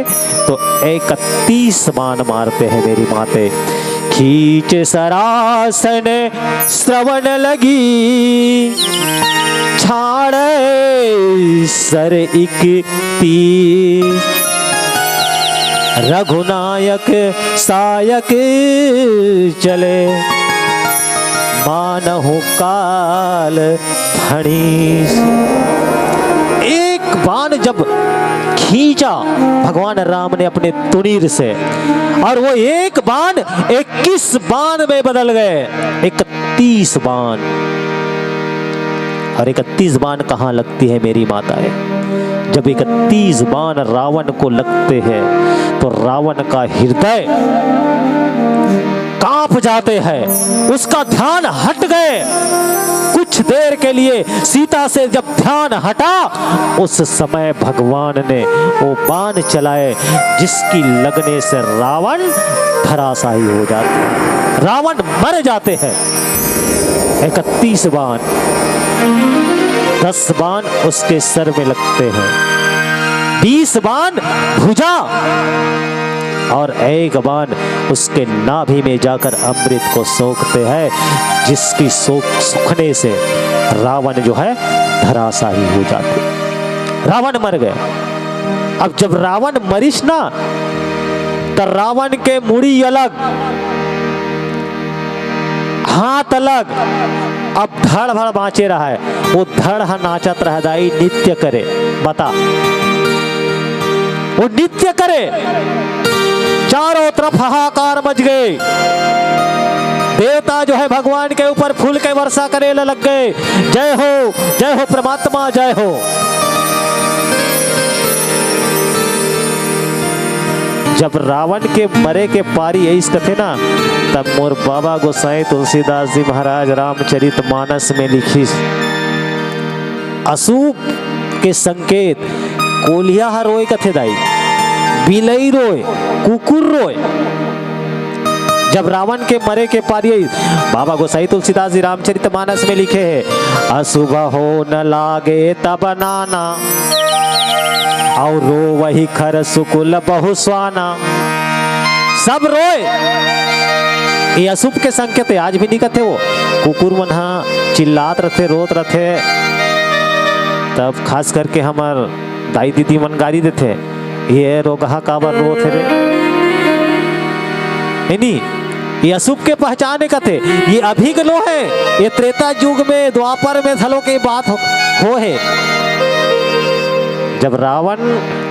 तो 31 बाण मारते हैं मेरी माते। खींच सरासन श्रवण लगी, छाड़े सर 31, रघुनायक सायक चले, मानहु काल फणीस। एक बाण जब खींचा भगवान राम ने अपने तुनीर से, और वो एक बाण 21 बाण में बदल गए, 31 बाण। और 31 बाण कहाँ लगती है मेरी माता है, जब 31 बाण रावण को लगते हैं तो रावण का हृदय कांप जाते हैं, उसका ध्यान हट गए। कुछ देर के लिए सीता से जब ध्यान हटा, उस समय भगवान ने वो बाण चलाए जिसकी लगने से रावण धराशायी हो जाते हैं, रावण मर जाते हैं। 31 बाण, 10 बाण उसके सर में लगते हैं, 20 बाण भुजा, और एक बाण उसके नाभि में जाकर अमृत को सोखते हैं, जिसकी सूखने से रावण जो है धराशायी हो जाते, रावण मर गए। अब जब रावण मरीश ना, तो रावण के मुड़ी अलग, हाथ अलग, अब धड़ भड़ बाँचे रहा है, वो धड़ नाचत रह दाई, नित्य करे, बता वो नित्य करे। चारों तरफ हाहाकार मच गए। देवता जो है भगवान के ऊपर फूल के वर्षा करे लग गए। जय हो परमात्मा, जय हो। जब रावण के मरे के पारी ऐस कथे ना, तब मोर बाबा गोसाई तुलसीदास जी महाराज रामचरित मानस में लिखी अशुभ के संकेत कोलिया रोए कथे दाई, बिलई रोए, कुकुर रोए। जब रावण के मरे के पारी बाबा गोसाई तुलसीदास जी रामचरित मानस में लिखे है, अशुभ हो न लागे तब नाना, और रो वही खर सुकुल बहुस्वाना। सब रोए, ये अशुभ के संकेत है। आज भी नहीं कहते वो कुकुर मन चिल्लात रहते, रोत रहते, तब खास करके हमार दाई दीदी मन गाड़ी देते, ये रोगहा काबर रोत है रे। नहीं, ये अशुभ के पहचाने का थे। ये अभिगलो है, ये त्रेता युग में द्वापर में धलो के बात हो है। जब रावण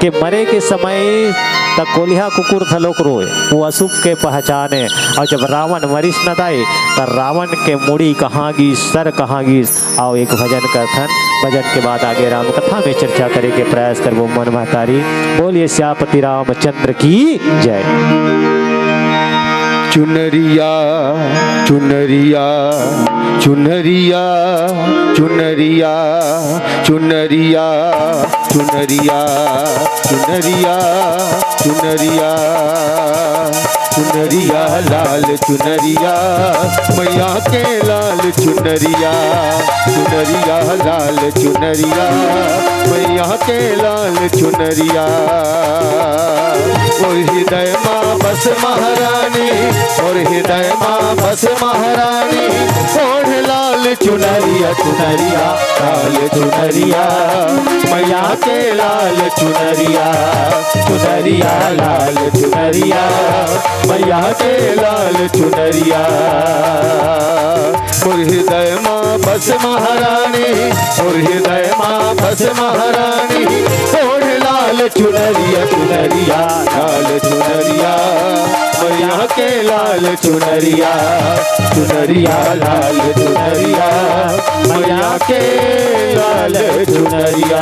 के मरे के समय तक कोलिया कुकुर थलोक रोए, वो अशुभ के पहचाने। और जब रावण मरीश न दाए, तो रावण के मुड़ी कहाँ गीस, सर कहाँ गीस। आओ एक भजन करथन, भजन के बाद आगे राम कथा में चर्चा करे के प्रयास कर वो मन महतारी। बोलिए श्यापति रामचंद्र की जय। चुनरिया चुनरिया चुनरिया चुनरिया चुनरिया चुनरिया चुनरिया चुनरिया चुनरिया लाल चुनरिया मैया के लाल चुनरिया, चुनरिया लाल चुनरिया मैया के लाल चुनरिया। और हृदय माँ बस महारानी, और हृदय माँ बस महारानी, ओढ़ लाल चुनरिया, चुनरिया लाल चुनरिया मैया के लाल चुनरिया, चुनरिया लाल चुनरिया मैया के लाल चुनरिया। और हृदय माँ बस महारानी, और हृदय माँ बस महारानी, ओढ़ लाल चुनरिया, चुनरिया लाल चुनरिया मैया के लाल चुनरिया, चुनरिया लाल चुनरिया मैया के लाल चुनरिया।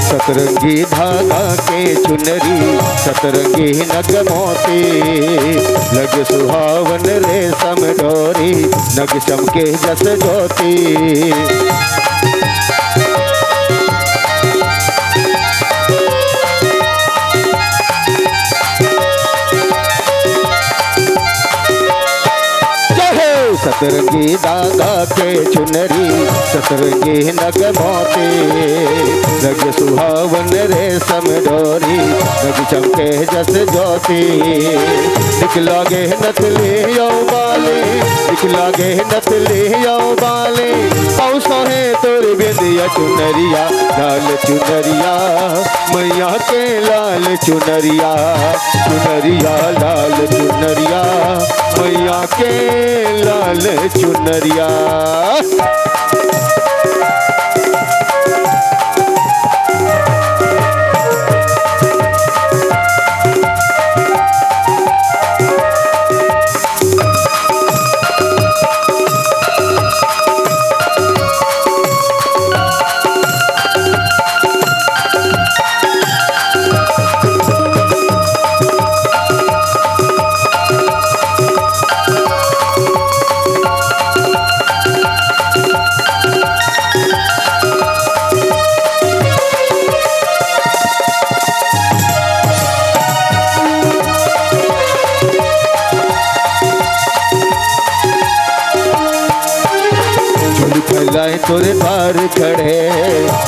सतरंगी धागा के चुनरी, सतरंगी नग मोती, लग सुहावन रेशम डोरी, नग चमके जस ज्योति। सतरंगी धागा के चुनरी, सतरंगी नग मोती, लग सुहावन रेशम डोरी, नग चमके जस ज्योति। दिखला गे नथली औ बाले, दिखला गे नथली औ बाले, औ सोहे तोर बिंदिया चुनरिया लाल चुनरिया मैया के लाल चुनरिया, चुनरिया लाल चुनरिया मैया के लाल चुनरिया। द्वार खड़े,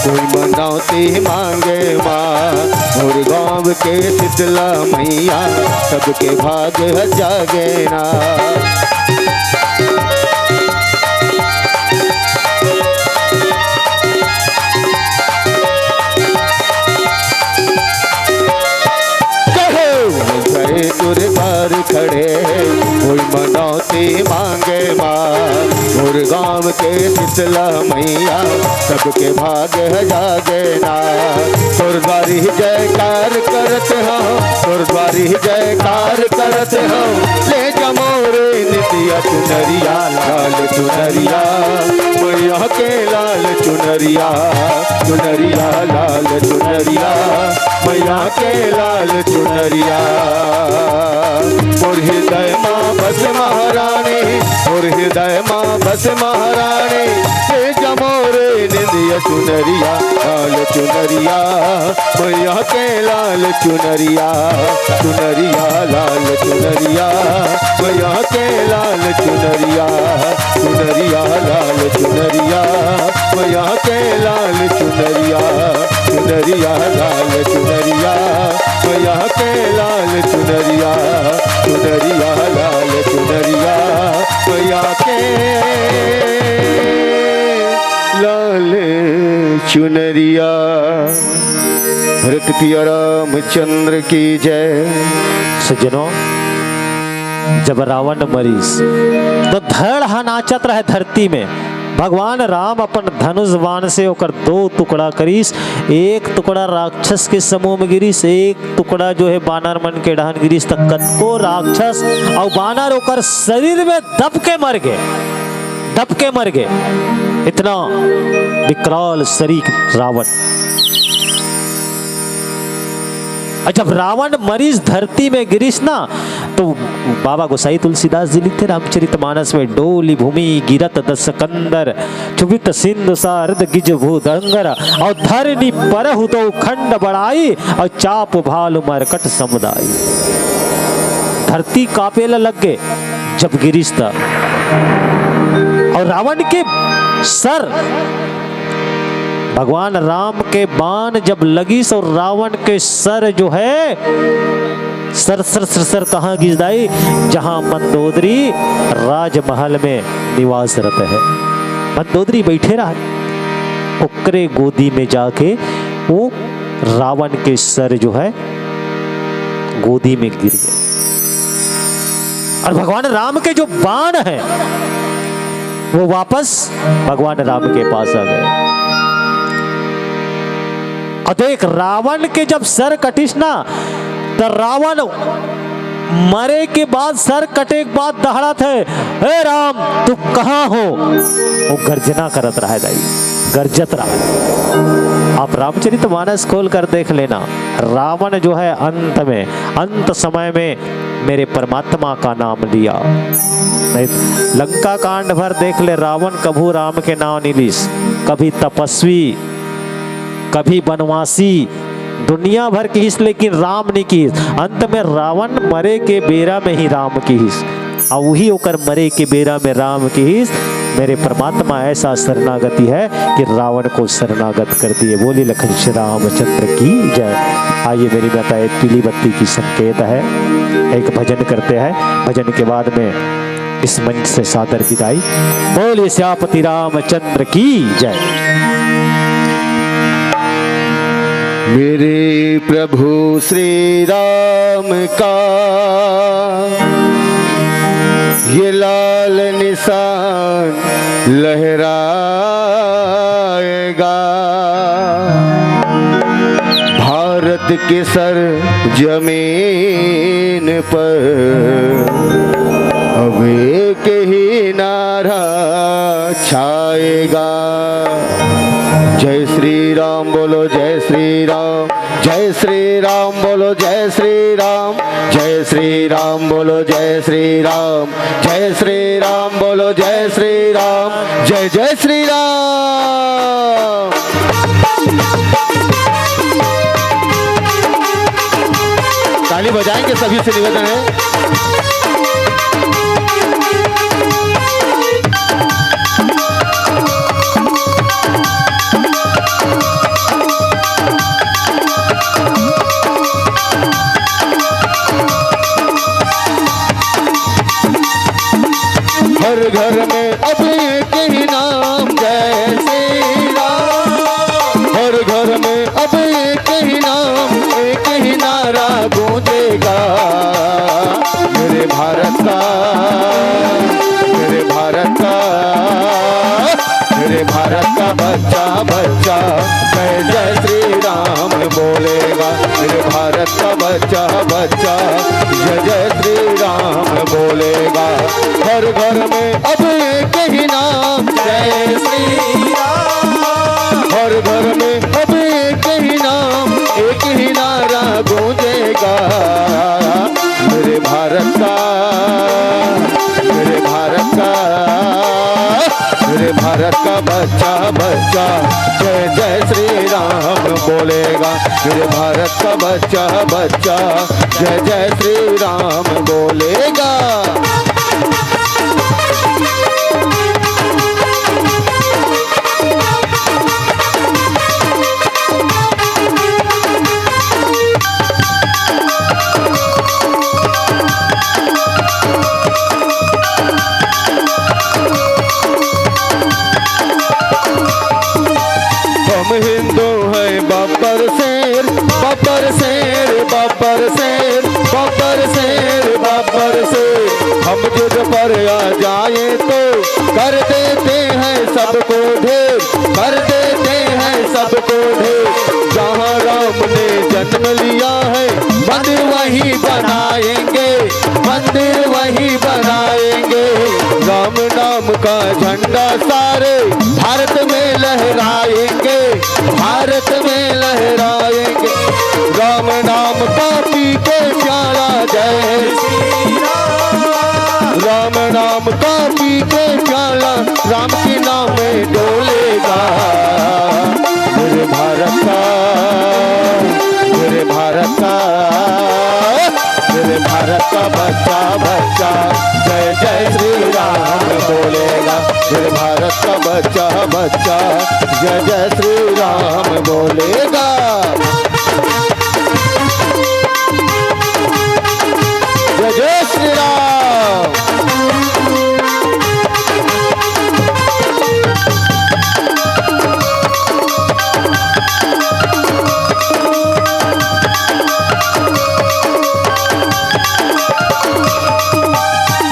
कोई मनौती मांगे माँ। और गाँव के शीतला मैया, सबके भाग्य जागे ना। द्वार खड़े, कोई मनौती मांगे माँ। और गाँव के शीतला मैया, सबके भाग्य जागे ना। गुरुद्वारी जयकार करते हो, गुरुद्वारी जयकार करते हो। ले जमोरे नितिया चुनरिया, लाल चुनरिया मैया के लाल चुनरिया। चुनरिया लाल चुनरिया मैया के लाल चुनरिया। और हृदय माँ बस महारानी, और हृदय माँ बस महारानी। हे जमोरे निंदिया चुनरिया, लाल चुनरिया मैया के लाल चुनरिया। चुनरिया लाल चुनरिया मैया के लाल चुनरिया। चुनरिया लाल चुनरिया मैया के लाल चुनरिया। चुनरिया लाल चुनरिया मैया के लाल चुनरिया। चुनरिया लाल चुनरिया मैया के लाल चुनरिया। भरत पिया रामचंद्र की जय। सज्जनों, जब रावण मरीस तो धड़ नाचत रहे धरती में। भगवान राम अपन धनुष बाण से होकर 2 टुकड़ा करीस। एक टुकड़ा राक्षस के समूह में गिरीस, एक टुकड़ा जो है बानर मन के डहन गिरीस। तक को राक्षस और बानर होकर शरीर में दब के मर गए, दब के मर गए। इतना विकराल शरीर रावण। और जब रावण मरीज धरती में गिरीस ना, तो बाबा गोसाई तुलसीदास जी लिखते रामचरितमानस में, डोली भूमि गिरत दस कंदर, चुबित सिंधु सारद गिज भूदंगर। और धरनी परहु तो खंड बढ़ाई, और चाप भालु मरकट समुदाय। धरती कापेला लग गए जब गिरीस था। और रावण के सर, भगवान राम के बाण जब लगी तो रावण के सर जो है, सर सर सर सर कहाँ गिरदाई? जहां मंदोदरी राजमहल में निवासरत है। मंदोदरी बैठे रहा, ओकरे गोदी में जाके वो रावण के सर जो है गोदी में गिर गए। और भगवान राम के जो बाण है वो वापस भगवान राम के पास आ गए। और देख, रावण के जब सर कटिस ना, तो रावण मरे के बाद, सर कटे के बाद दहड़ा थे, हे राम तू कहाँ हो? वो गर्जना करत रहा दाई, गर्जत रहा। आप रामचरितमानस खोल कर देख लेना, रावण जो है अंत में, अंत समय में मेरे परमात्मा का नाम लिया। लंका कांड भर देख ले, रावण कभू राम के नाम नहीं लिस, कभी तपस्वी, कभी वनवासी, दुनिया भर की हिस, लेकिन राम नहीं की। अंत में रावण मरे के बेरा में ही राम की हिस, और वही होकर मरे के बेरा में राम की हिस। मेरे परमात्मा ऐसा शरणागति है कि रावण को शरणागत कर दिए। बोली लखन श्री रामचंद्र की जय। आइए मेरी माता, एक पीली बत्ती की संकेत है, एक भजन करते हैं। भजन के बाद में इस मंच से सादर विदाई। बोलिए श्यामपति रामचंद्र की जय। मेरे प्रभु श्री राम का ये लाल निशान लहराएगा, भारत के सर जमीन पर अब एक ही नारा छाएगा। जय श्री राम बोलो, जय श्री राम, जय श्री राम बोलो, जय श्री राम, जय श्री राम बोलो, जय श्री राम, जय श्री राम बोलो, जय श्री राम, जय जय श्री राम। ताली बजाएंगे सभी से निवेदन है। हर घर में अब एक ही नाम जय श्री राम। हर घर में अब एक ही नाम, एक ही नारा गूंजेगा। मेरे भारत का, मेरे भारत का, मेरे भारत का बच्चा बच्चा जय जय श्री राम बोलेगा। मेरे भारत का बच्चा बच्चा जय जय श्री राम बोलेगा। हर घर में अब एक ही नाम जय श्री राम। हर घर में अब एक ही नाम, एक ही नारा गूंजेगा। मेरे भारत का, मेरे भारत का, मेरे भारत का बच्चा बच्चा जय जय श्री राम बोलेगा। मेरे भारत का बच्चा बच्चा जय जय श्री राम बोलेगा। हिंदू है बब्बर शेर, बब्बर शेर, बब्बर शेर, बब्बर शेर, बब्बर शेर। हम जिद पर आ जाए तो कर देते हैं सबको ढेर, कर देते हैं सबको ढेर। जहाँ राम ने जन्म लिया है मंदिर वही बनाएंगे, मंदिर वही बनाएंगे। राम नाम का झंडा सारे भारत में लहराएंगे, भारत में लहराएंगे। राम नाम का पी के प्याला जय श्री राम। राम नाम का पी के प्याला राम के नाम में डोलेगा। मेरे भारत का, मेरे भारत का, मेरे भारत का बच्चा बच्चा जय जय श्री राम बोलेगा। मेरे भारत का बच्चा बच्चा जय जय श्री राम बोलेगा। जय जय श्री राम।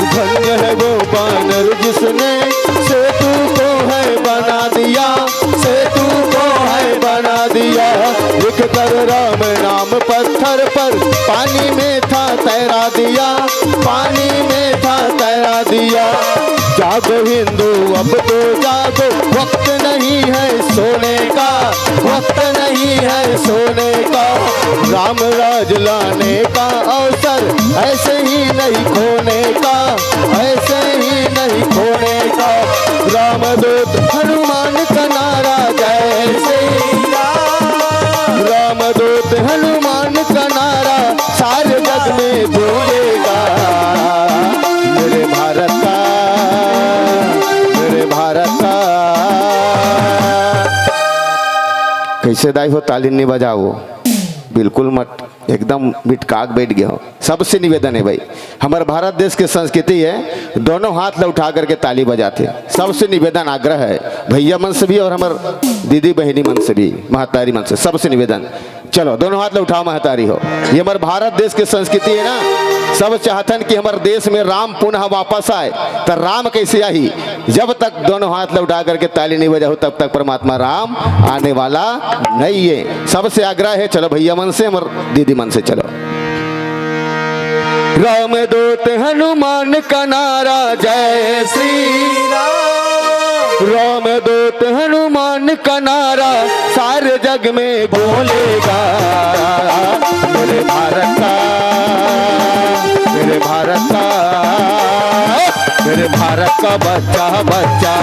धन्य है वो बानर जिसने सेतु को है बना दिया, सेतु को है बना दिया। लिख कर राम नाम पत्थर पर पानी में था तैरा दिया, पानी में था तैरा दिया। जागो हिंदू अब तो जागो, वक्त नहीं है सोने का, वक्त नहीं है सोने का। राम राज लाने का अवसर ऐसे ही नहीं खोने का, ऐसे ही नहीं खोने का। रामदूत हनुमान का नारा जय श्री राम। रामदूत हनुमान का नारा सारे जग में गूंजेगा। मेरे भारत का, मेरे भारत का। कैसे दाई हो, ताली नहीं बजाओ, बिल्कुल मत, एकदम बिटकाक बैठ गया हो। सबसे निवेदन है भाई, हमारे भारत देश की संस्कृति है दोनों हाथ उठा करके ताली बजाते। सबसे निवेदन आग्रह है, भैया मन से भी और हमारे दीदी बहनी मन से भी, महतारी मन से, सबसे निवेदन, चलो दोनों हाथ उठाओ, महतारी हो। ये हमारे भारत देश की संस्कृति है ना। सब चाहतन कि हमारे देश में राम पुनः वापस आए, तो राम कैसे आई? जब तक दोनों हाथ उठा करके ताली नहीं बजाओ तब तक परमात्मा राम आने वाला नहीं है। सबसे आग्रह है, चलो भैया मन से, हमारे दीदी मन से, चलो। राम दूत हनुमान का नारा जय श्री राम। राम दूत हनुमान का नारा सारे जग में बोलेगा। मेरे भारत का, मेरे भारत का, मेरे भारत का बच्चा बच्चा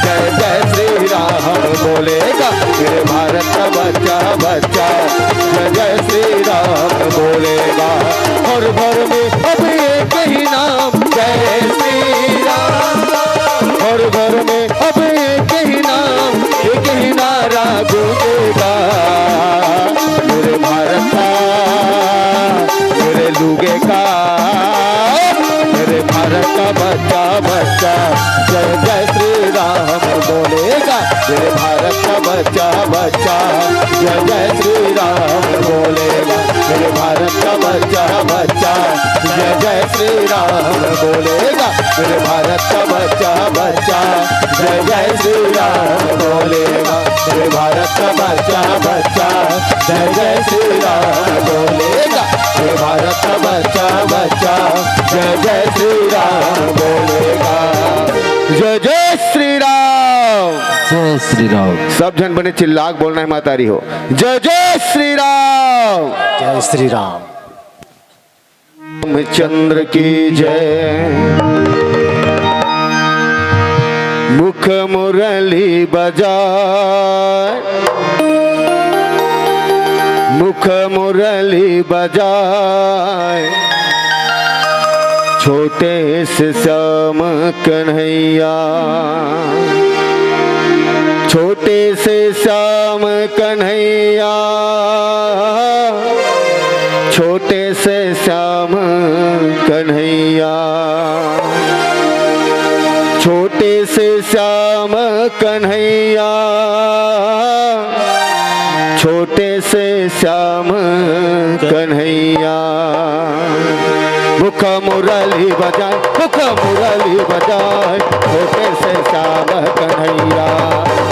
जय जय श्री राम बोलेगा। मेरे भारत का बच्चा बच्चा जय जय श्री राम बोलेगा। हर घर में अब एक ही नाम जय श्री राम। हर घर में अब एक ही नाम, एक ही नारा गूंजेगा। मेरे भारत का, मेरे लूगे का, मेरे भारत का बच्चा बच्चा बच्चा, जय जय श्री राम बोलेगा मेरे भारत का बच्चा बच्चा, जय जय श्री राम बोलेगा मेरे भारत का बच्चा बच्चा, जय जय श्री राम बोलेगा मेरे भारत का बच्चा बच्चा, जय जय श्री राम बोलेगा मेरे भारत का बच्चा बच्चा, जय जय श्री राम बोलेगा। जय जय श्री राम, जय श्री राम। सब जन बने चिल्लाक बोलना है मातारी हो, जय जय श्री राम, जय श्री राम। चंद्र की जय। मुख मुरली बजाए, मुख मुरली बजाए, छोटे से श्याम कन्हैया, छोटे से श्याम कन्हैया, छोटे से श्याम कन्हैया, छोटे से श्याम कन्हैया, छोटे से श्याम कन्हैया। मुख मुरली बजाए, मुख मुरली बजाए, छोटे से श्याम कन्हैया,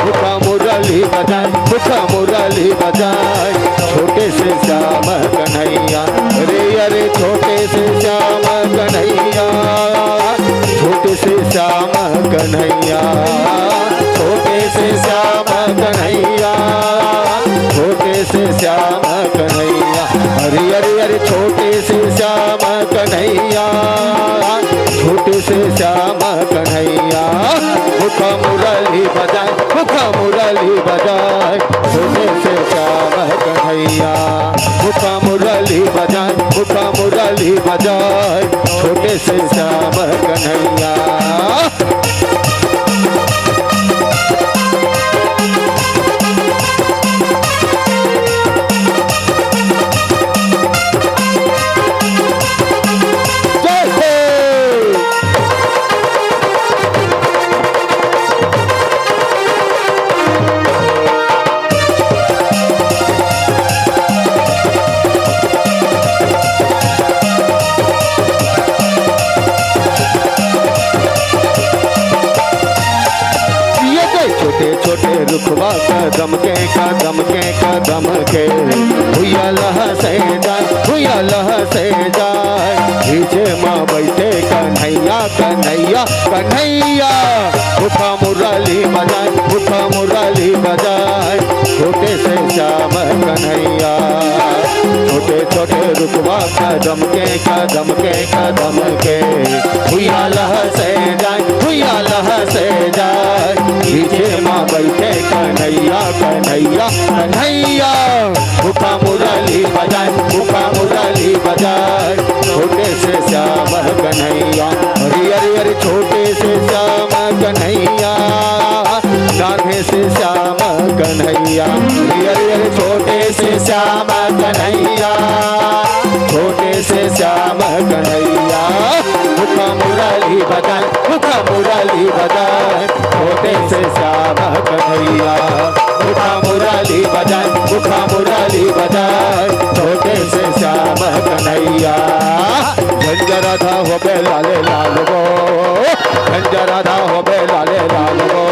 मुख मुरली बजाए, मुख मुरली बजाए, छोटे से श्याम कन्हैया। अरे अरे छोटे से श्याम कन्हैया, छोटे से श्याम कन्हैया, छोटे से श्याम कन्हैया, छोटे से श्याम कन्हैया। अरे अरे अरे छोटे से श्याम कन्हैया, छोटे से श्याम कन्हैया। मुख मुरली बजाए, मुख मुरली बजाए, छोटे से श्याम कन्हैया, मुख मुरली बजाए, मुख मुरली बजाए, छोटे से श्याम कन्हैया। छोटे रुखवा कदम के कदम के कदम के, भुया लह से जाए, भुया लह से जाए, पीछे माँ बैठे कन्हैया कन्हैया कन्हैया। मुखा मुरली बजाए, मुखा मुरली बजाए, छोटे से श्याम कन्हैया, छोटे छोटे रुखवा कदम के कदम के कदम के, भुया लह से जाए, भुया लह से जाए, पीछे माँ बैठे कन्हैया कन्हैया कन्हैया। मुखा मुरली बजाए, मुखा मुरली बजाए, छोटे से श्याम कन्हैया। अरे अरे अरे छोटे से श्याम कन्हैया, नान्हे से श्याम कन्हैया। अरे अरे अरे छोटे से श्याम कन्हैया, छोटे से श्याम कन्हैया। मुखा मुरली बजाए, मुखा मुरली बजाए, छोटे से श्याम कन्हैया, मुखा मुरली बजाए, मुखा मुरली बजाए, छोटे से श्याम कन्हैया। झंझराधा हो बे लाले लाल गो, झंझराधा हो बे लाले लाल गो,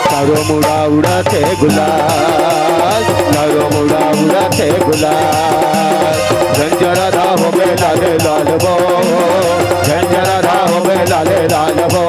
चारों मुड़ा उड़ाते गुलाल, चारों मुड़ा उड़ाते गुलाल। झंझराधा हो बे लाले लाल गो, झंझराधा हो बे लाले लाल गो,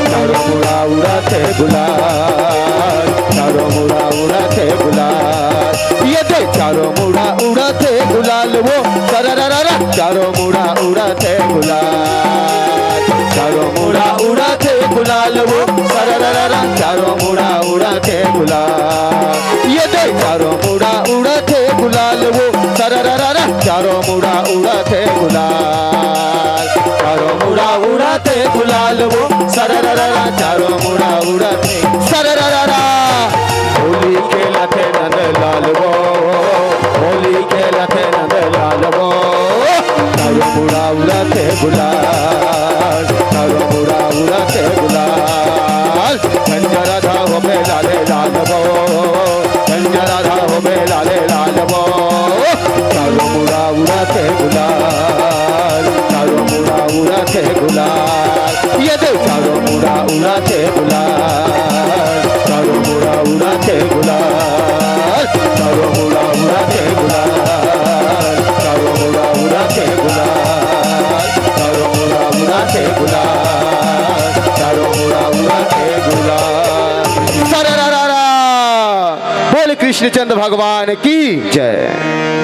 चारों मुड़ा उड़ाते गुलाल, चारों मुड़ा उड़ाते गुलाल। ये दे चारों मुड़ा उड़ाते गुलाल, वो सररररा चारों मुड़ा उड़ाते गुलाल, चारों मुड़ा उड़ाते गुलाल, वो सररररा चारों मुड़ा उड़ाते गुलाल। ये दे चारों मुड़ा उड़ाते गुलाल, वो सररररा चारों मुड़ा उड़ाते गुलाल, चारों मुड़ा उड़ाते गुलाल, वो सररररा चारों मुड़ा उड़ाते सररररा। होली खेलते नंद लाल वो, होली खेलते नंद लाल वो, चारों मुड़ा उड़ाते गुलाल, चारों मुड़ा उड़ाते गुलाल। झंझराधा हो बे लाले लाल वो, उड़ाते गुलाल, ये दे चारों मुड़ा उड़ाते गुलाल, चारों मुड़ा उड़ाते गुलाल, चारों मुड़ा उड़ाते गुलाल, चारों मुड़ा उड़ाते गुलाल, चारों मुड़ा उड़ाते गुलाल, चारों मुड़ा उड़ाते गुलाल। बोल कृष्णचंद्र भगवान की जय।